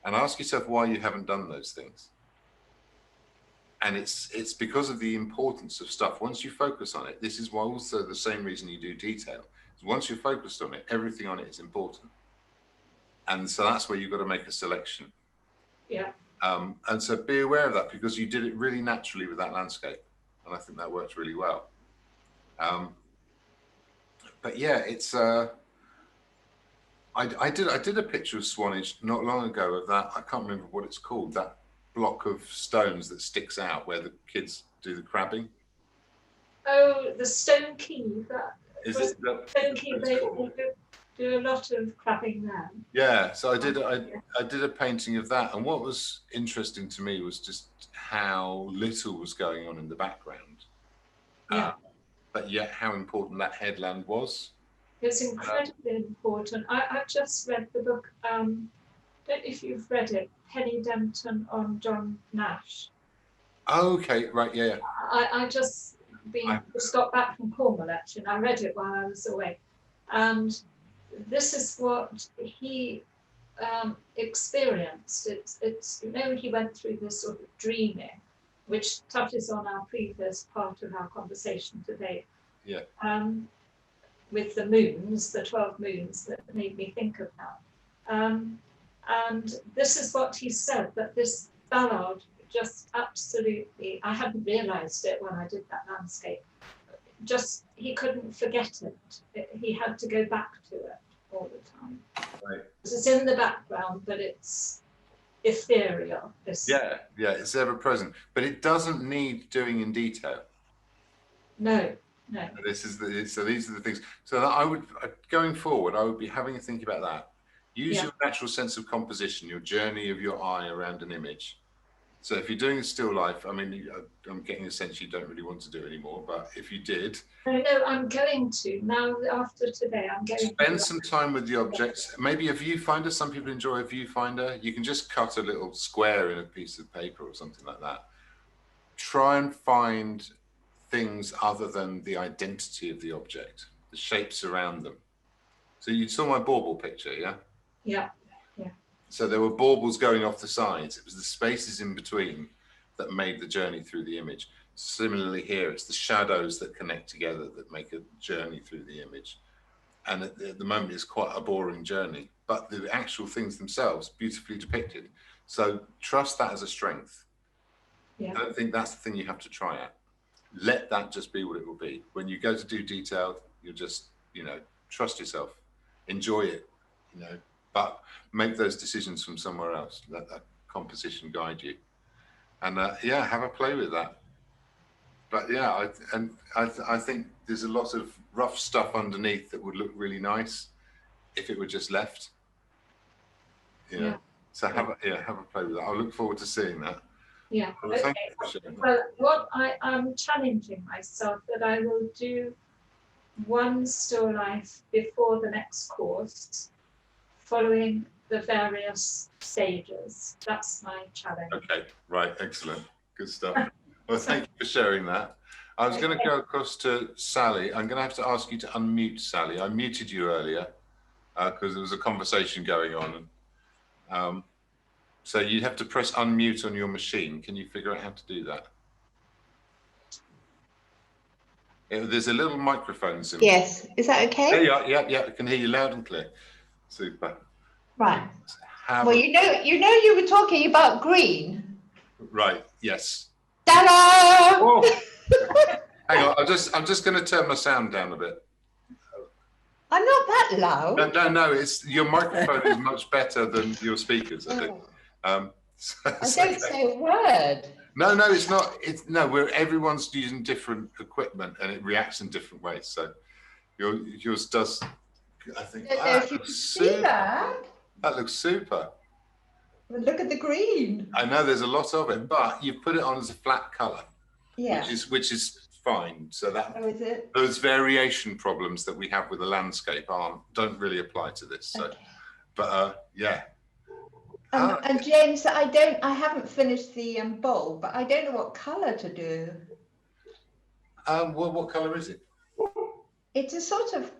And ask yourself why you haven't done those things. And it's because of the importance of stuff. Once you focus on it, this is why also the same reason you do detail. Once you're focused on it, everything on it is important. And so that's where you've got to make a selection. Yeah. And so be aware of that because you did it really naturally with that landscape. And I think that worked really well. But yeah, it's I did a picture of Swanage not long ago of that. I can't remember what it's called, that block of stones that sticks out where the kids do the crabbing. Oh, the Stone Quay. Is it Stone Quay, they do a lot of crabbing there. Yeah, so I did a painting of that, and what was interesting to me was just how little was going on in the background. Yeah. But yet how important that headland was. It's incredibly important. I've just read the book, don't know if you've read it, Penny Denton on John Nash. Oh, okay, right, yeah. I just got back from Cornwall actually, and I read it while I was away. And this is what he experienced. It's you know, he went through this sort of dreaming, which touches on our previous part of our conversation today. Yeah. With the moons, the 12 moons that made me think of that. And this is what he said, that this Ballard just absolutely, I hadn't realised it when I did that landscape. Just, he couldn't forget it. He had to go back to it all the time. Right. It's in the background, but it's ethereal. Yeah, it's ever present, but it doesn't need doing in detail. No. So these are the things. So that I would, going forward, I would be having a think about that. Use your natural sense of composition, your journey of your eye around an image. So if you're doing a still life, I mean, I'm getting a sense you don't really want to do it anymore, but if you did. No, I'm going to. Now, after today, I'm going to. Spend some time with the objects. Maybe a viewfinder. Some people enjoy a viewfinder. You can just cut a little square in a piece of paper or something like that. Try and find things other than the identity of the object, the shapes around them. So you saw my bauble picture, yeah? Yeah. So there were baubles going off the sides. It was the spaces in between that made the journey through the image. Similarly here, it's the shadows that connect together that make a journey through the image. And at the moment, it's quite a boring journey, but the actual things themselves, beautifully depicted. So trust that as a strength. Yeah. I don't think that's the thing you have to try at. Let that just be what it will be. When you go to do detailed, you'll just, trust yourself, enjoy it, but make those decisions from somewhere else. Let that composition guide you. And have a play with that. But I think there's a lot of rough stuff underneath that would look really nice if it were just left. So have a play with that. I look forward to seeing that. Yeah. Well, Okay. thank you for sharing that. Well, what I'm challenging myself that I will do one still life before the next course, following the various stages. That's my challenge. Okay, right, excellent, good stuff. Well, thank you for sharing that. I was going to go across to Sally. I'm going to have to ask you to unmute Sally. I muted you earlier because there was a conversation going on. So you'd have to press unmute on your machine. Can you figure out how to do that? There's a little microphone symbol. Yes, is that okay? There you are. Yeah, I can hear you loud and clear. Super. Right. Well, you were talking about green. Right. Yes. Ta-da! Oh. Hang on. I'm just going to turn my sound down a bit. I'm not that loud. No. It's your microphone is much better than your speakers, I think. I don't say a word. No, it's not. Everyone's using different equipment and it reacts in different ways. So yours does. I think. I don't know if you can see that. That looks super. Well, look at the green. I know there's a lot of it, but you've put it on as a flat color. Yeah. Which is fine. So that is it? Those variation problems that we have with the landscape don't really apply to this. So, okay. But And James, I haven't finished the bowl, but I don't know what color to do. What color is it? It's a sort of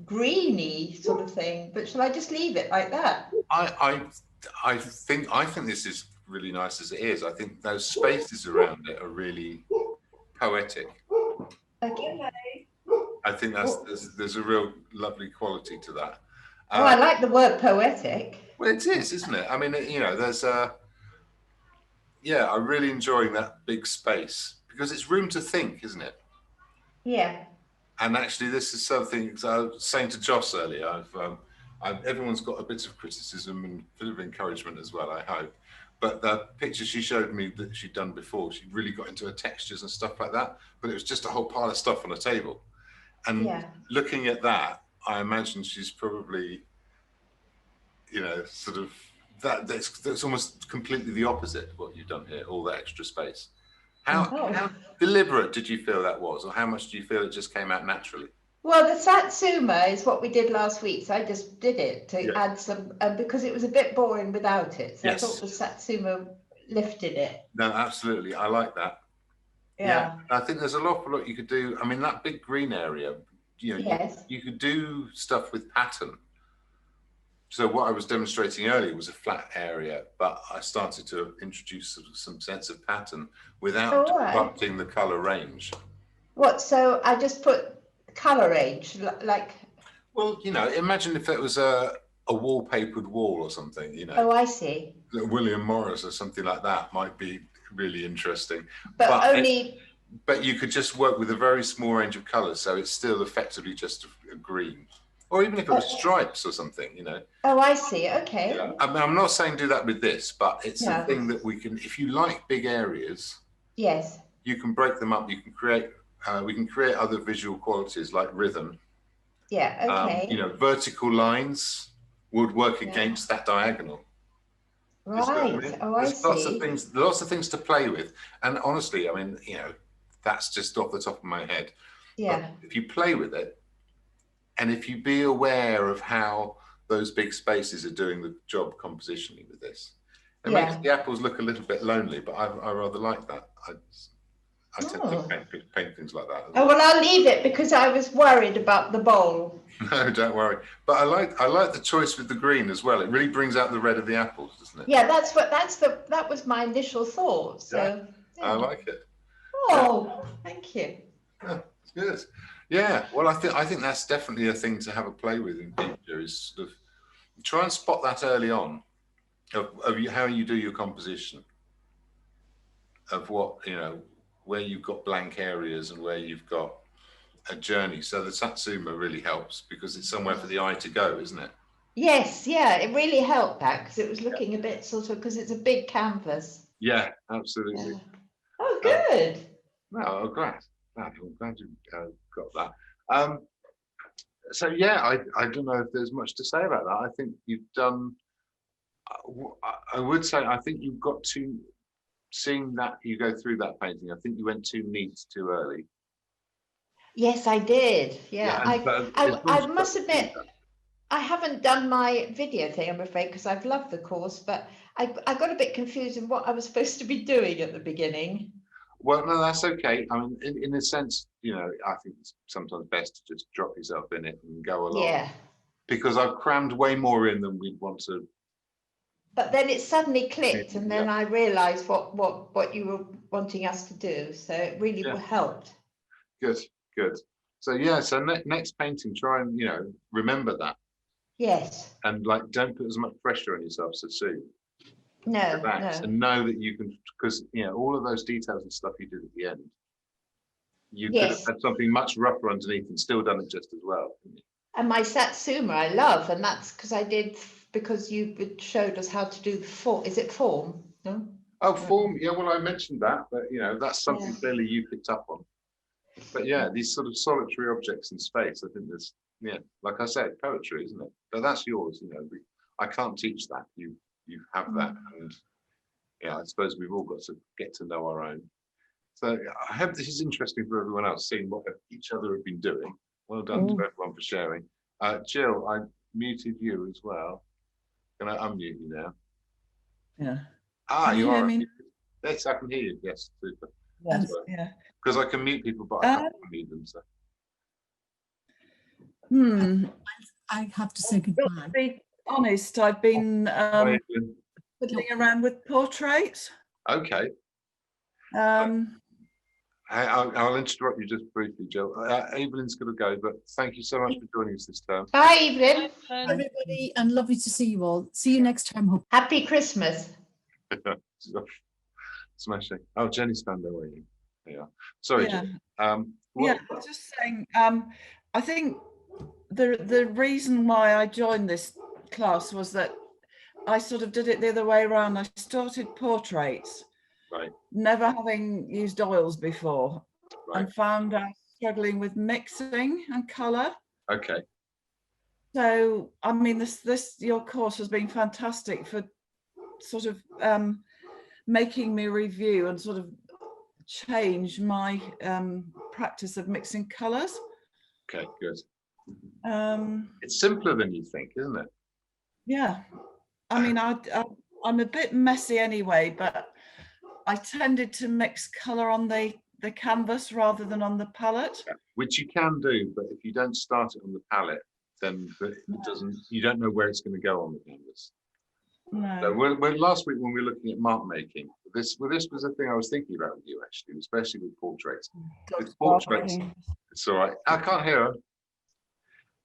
greeny sort of thing, but shall I just leave it like that? I think this is really nice as it is. I think those spaces around it are really poetic. Okay. I think there's a real lovely quality to that. I like the word poetic. Well, it is, isn't it? I mean, there's I'm really enjoying that big space because it's room to think, isn't it? Yeah. And actually, this is something I was saying to Joss earlier. Everyone's got a bit of criticism and a bit of encouragement as well, I hope. But the picture she showed me that she'd done before, she really got into her textures and stuff like that. But it was just a whole pile of stuff on a table. And looking at that, I imagine she's probably, sort of that's almost completely the opposite of what you've done here, all the extra space. How deliberate did you feel that was, or how much do you feel it just came out naturally? Well, the Satsuma is what we did last week, so I just did it to add some, because it was a bit boring without it. So I thought the Satsuma lifted it. No, absolutely, I like that. Yeah. I think there's an awful lot you could do. I mean, that big green area, you could do stuff with pattern. So what I was demonstrating earlier was a flat area, but I started to introduce some sense of pattern without disrupting the color range. What? So I just put color range, like? Well, imagine if it was a a wallpapered wall or something, you know, Oh, I see. William Morris or something like that might be really interesting. But only, but you could just work with a very small range of colours, so it's still effectively just a green, or even if it was stripes or something, you know. oh, I see. Okay. Yeah. I mean, I'm not saying do that with this, but it's No. a thing that we can, if you like big areas, Yes. you can break them up. You can create, we can create other visual qualities like rhythm. Yeah. Okay. You know, vertical lines would work Yeah. against that diagonal. Right. Oh, I There's lots of see. things, lots of things to play with. And honestly, I mean, you know, that's just off the top of my head. Yeah. But if you play with it, and if you be aware of how those big spaces are doing the job compositionally with this, it makes the apples look a little bit lonely, but I rather like that. I tend to paint things like that. Oh, well, I'll leave it because I was worried about the bowl. No, don't worry. But I like the choice with the green as well. It really brings out the red of the apples, doesn't it? Yeah, that was my initial thought. So I like it. Oh, thank you. Yeah, it's good. Yeah, well, I think that's definitely a thing to have a play with in future, is sort of try and spot that early on of how you do your composition, of what, you know, where you've got blank areas and where you've got a journey. So the Satsuma really helps because it's somewhere for the eye to go, isn't it? Yes, yeah, it really helped that because it was looking a bit sort of, because it's a big canvas. Yeah, absolutely. Yeah. Oh, good. No, glad. I'm glad you got that. So yeah, I don't know if there's much to say about that. I think you've done. I would say I think you've got to, seeing that you go through that painting. I think you went too neat too early. Yes, I did. Yeah, I must admit, that. I haven't done my video thing, I'm afraid, because I've loved the course, but I got a bit confused in what I was supposed to be doing at the beginning. Well, no, that's okay. I mean, in a sense, you know, I think it's sometimes best to just drop yourself in it and go along. Yeah. Because I've crammed way more in than we'd want to. But then it suddenly clicked, and then I realised what you were wanting us to do. So it really helped. Good, good. So yeah, so next painting, try and, you know, remember that. Yes. And like, don't put as much pressure on yourself so soon. No, relax and know that you can, because, you know, all of those details and stuff you did at the end, you could have had something much rougher underneath and still done it just as well. And my Satsuma I love, and that's because you showed us how to do the form. Is it form? No? Oh, form. Yeah, well, I mentioned that, but you know, that's something clearly you picked up on. But yeah, these sort of solitary objects in space, I think there's, like I said, poetry, isn't it? But that's yours, you know. I can't teach that. You have that, and yeah, I suppose we've all got to get to know our own. So I hope this is interesting for everyone else, seeing what each other have been doing. Well done to everyone for sharing. Jill, I muted you as well. Can I unmute you now? Yeah. Ah, you are. Me? Yes, I can hear you. Yes, super. Yes, yeah. Because I can mute people, but I can't unmute them. So. I have to say goodbye. To be honest, I've been fiddling around with portraits. Okay. I'll interrupt you just briefly, Jill. Evelyn's going to go, but thank you so much for joining us this term. Bye, Evelyn. Bye, everybody, and lovely to see you all. See you next time. Hope. Happy Christmas. Smashing. Oh, Jenny's found her way in. Yeah. Sorry, Yeah. Jenny. I was just saying, I think the reason why I joined this class was that I sort of did it the other way around. I started portraits, right, never having used oils before, right, and found out struggling with mixing and colour. Okay. So, I mean, this your course has been fantastic for sort of making me review and sort of change my practice of mixing colours. Okay, good. It's simpler than you think, isn't it? Yeah. I mean, I'm a bit messy anyway, but I tended to mix colour on the canvas rather than on the palette. Yeah, which you can do, but if you don't start it on the palette, then it doesn't. You don't know where it's going to go on the canvas. No. So last week when we were looking at mark making, this was a thing I was thinking about with you actually, especially with portraits. With portraits, it's all right. I can't hear her.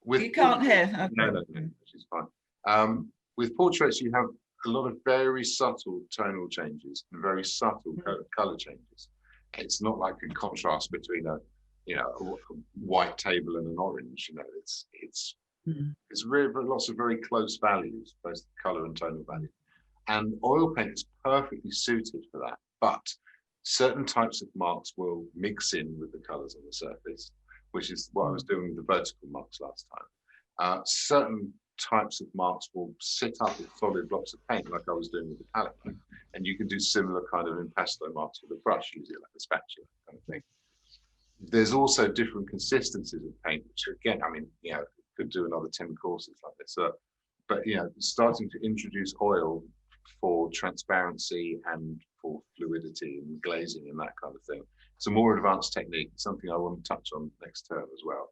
You can't hear? Okay. No, she's fine. With portraits, you have a lot of very subtle tonal changes and very subtle color changes. It's not like a contrast between a white table and an orange. It's really lots of very close values, both color and tonal value. And oil paint is perfectly suited for that. But certain types of marks will mix in with the colors on the surface, which is what I was doing with the vertical marks last time. Certain types of marks will sit up with solid blocks of paint, like I was doing with the palette knife, and you can do similar kind of impasto marks with a brush, using like a spatula kind of thing. There's also different consistencies of paint, which again, I mean, could do another 10 courses like this. But starting to introduce oil for transparency and for fluidity and glazing and that kind of thing. It's a more advanced technique, something I want to touch on next term as well.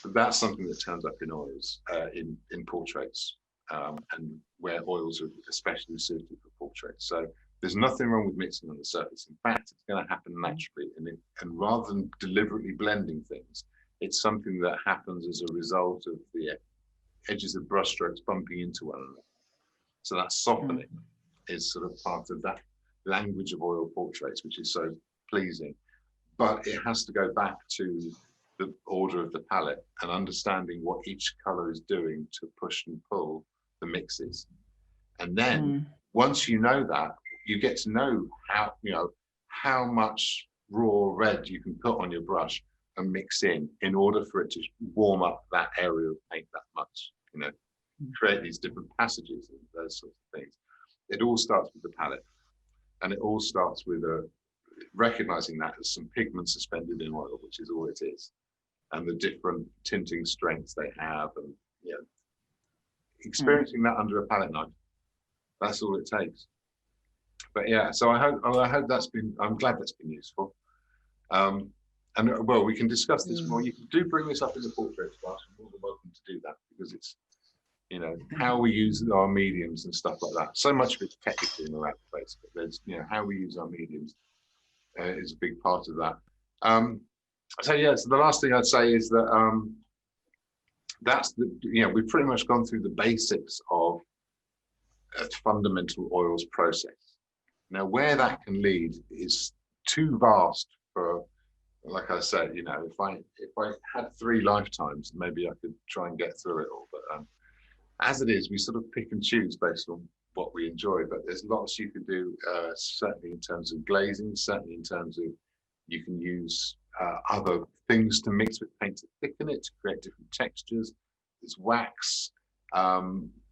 That's something that turns up in oils, in portraits, and where oils are especially suited for portraits. So there's nothing wrong with mixing on the surface. In fact, it's going to happen naturally. And rather than deliberately blending things, it's something that happens as a result of the edges of brushstrokes bumping into one another. So that softening is sort of part of that language of oil portraits, which is so pleasing. But it has to go back to the order of the palette and understanding what each color is doing to push and pull the mixes. And then once you know that, you get to know how much raw red you can put on your brush and mix in order for it to warm up that area of paint that much, create these different passages and those sorts of things. It all starts with the palette, and it all starts with recognizing that as some pigment suspended in oil, which is all it is, and the different tinting strengths they have, and experiencing that under a palette knife. That's all it takes. But yeah, so I hope I'm glad that's been useful. And well, we can discuss this more. You do bring this up in the portraits class. You're more than welcome to do that, because it's, how we use our mediums and stuff like that. So much of it's technically in the right place, but there's, how we use our mediums is a big part of that. So yeah, so the last thing I'd say is that we've pretty much gone through the basics of a fundamental oils process. Now, where that can lead is too vast for, like I said, if I had 3 lifetimes, maybe I could try and get through it all. But as it is, we sort of pick and choose based on what we enjoy. But there's lots you can do, certainly in terms of glazing, certainly in terms of you can use other things to mix with paint to thicken it, to create different textures. There's wax.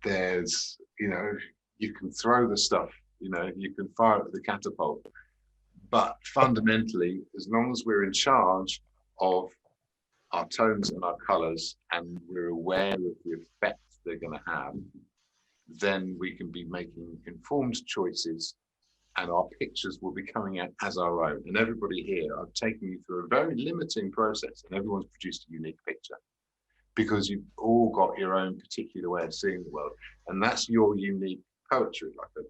There's, you can throw the stuff, you can fire it with a catapult. But fundamentally, as long as we're in charge of our tones and our colors, and we're aware of the effect they're going to have, then we can be making informed choices, and our pictures will be coming out as our own. And everybody here, I've taken you through a very limiting process, and everyone's produced a unique picture, because you've all got your own particular way of seeing the world, and that's your unique poetry. Like I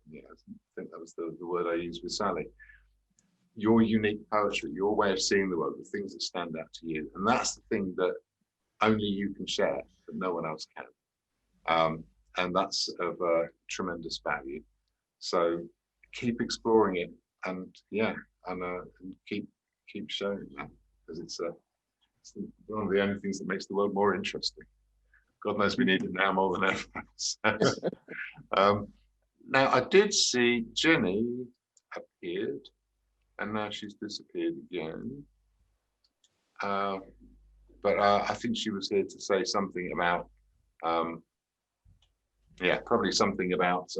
think that was the word I used with Sally. Your unique poetry, your way of seeing the world, the things that stand out to you, and that's the thing that only you can share, that no one else can. And that's of tremendous value. So keep exploring it, and keep showing that, because it's one of the only things that makes the world more interesting. God knows we need it now more than ever. Now, I did see Jenny appeared, and now she's disappeared again. But I think she was here to say something about, probably something about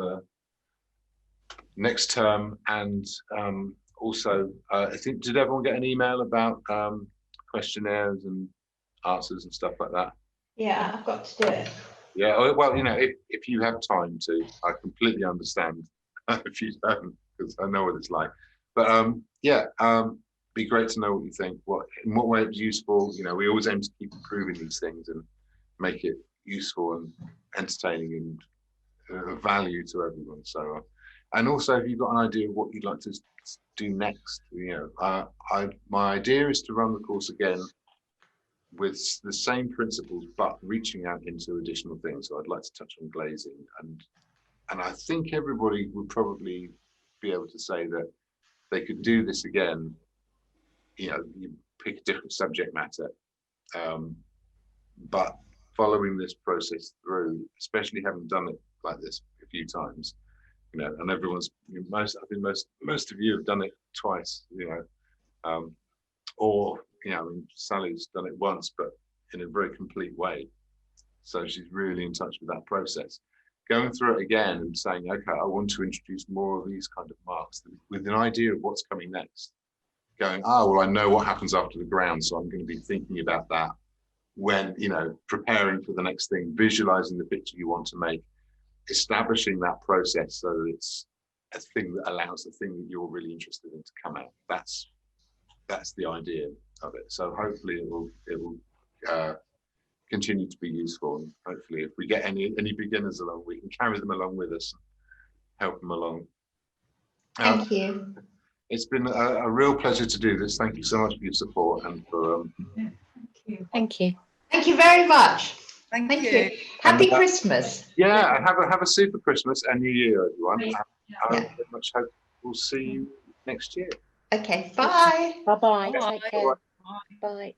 next term, and also, I think, did everyone get an email about questionnaires and answers and stuff like that? Yeah, I've got to do it. Yeah, well, if you have time to, I completely understand if you don't, because I know what it's like. But be great to know what you think. In what way it's useful. We always aim to keep improving these things and make it useful and entertaining and of value to everyone. So, and also, if you've got an idea of what you'd like to do next, my idea is to run the course again with the same principles, but reaching out into additional things. So I'd like to touch on glazing, and I think everybody would probably be able to say that they could do this again. You know, you pick a different subject matter, but following this process through, especially having done it like this a few times, you know, and everyone's I think most of you have done it twice, you know, or you know, I mean, Sally's done it once, but in a very complete way. So she's really in touch with that process. Going through it again and saying, okay, I want to introduce more of these kind of marks with an idea of what's coming next. Going, oh, well, I know what happens after the ground, so I'm going to be thinking about that when, you know, preparing for the next thing, visualizing the picture you want to make, establishing that process so that it's a thing that allows the thing that you're really interested in to come out. That's the idea of it. So hopefully it will continue to be useful, and hopefully if we get any beginners along, we can carry them along with us and help them along. Thank you. It's been a real pleasure to do this. Thank you so much for your support and for Thank you. Thank you very much. Thank Thank you. you. Happy Christmas. yeah, have a super Christmas and New Year, everyone. Yeah. I very much hope we'll see you next year. Okay, bye. Bye-bye. Bye. Take care. Bye.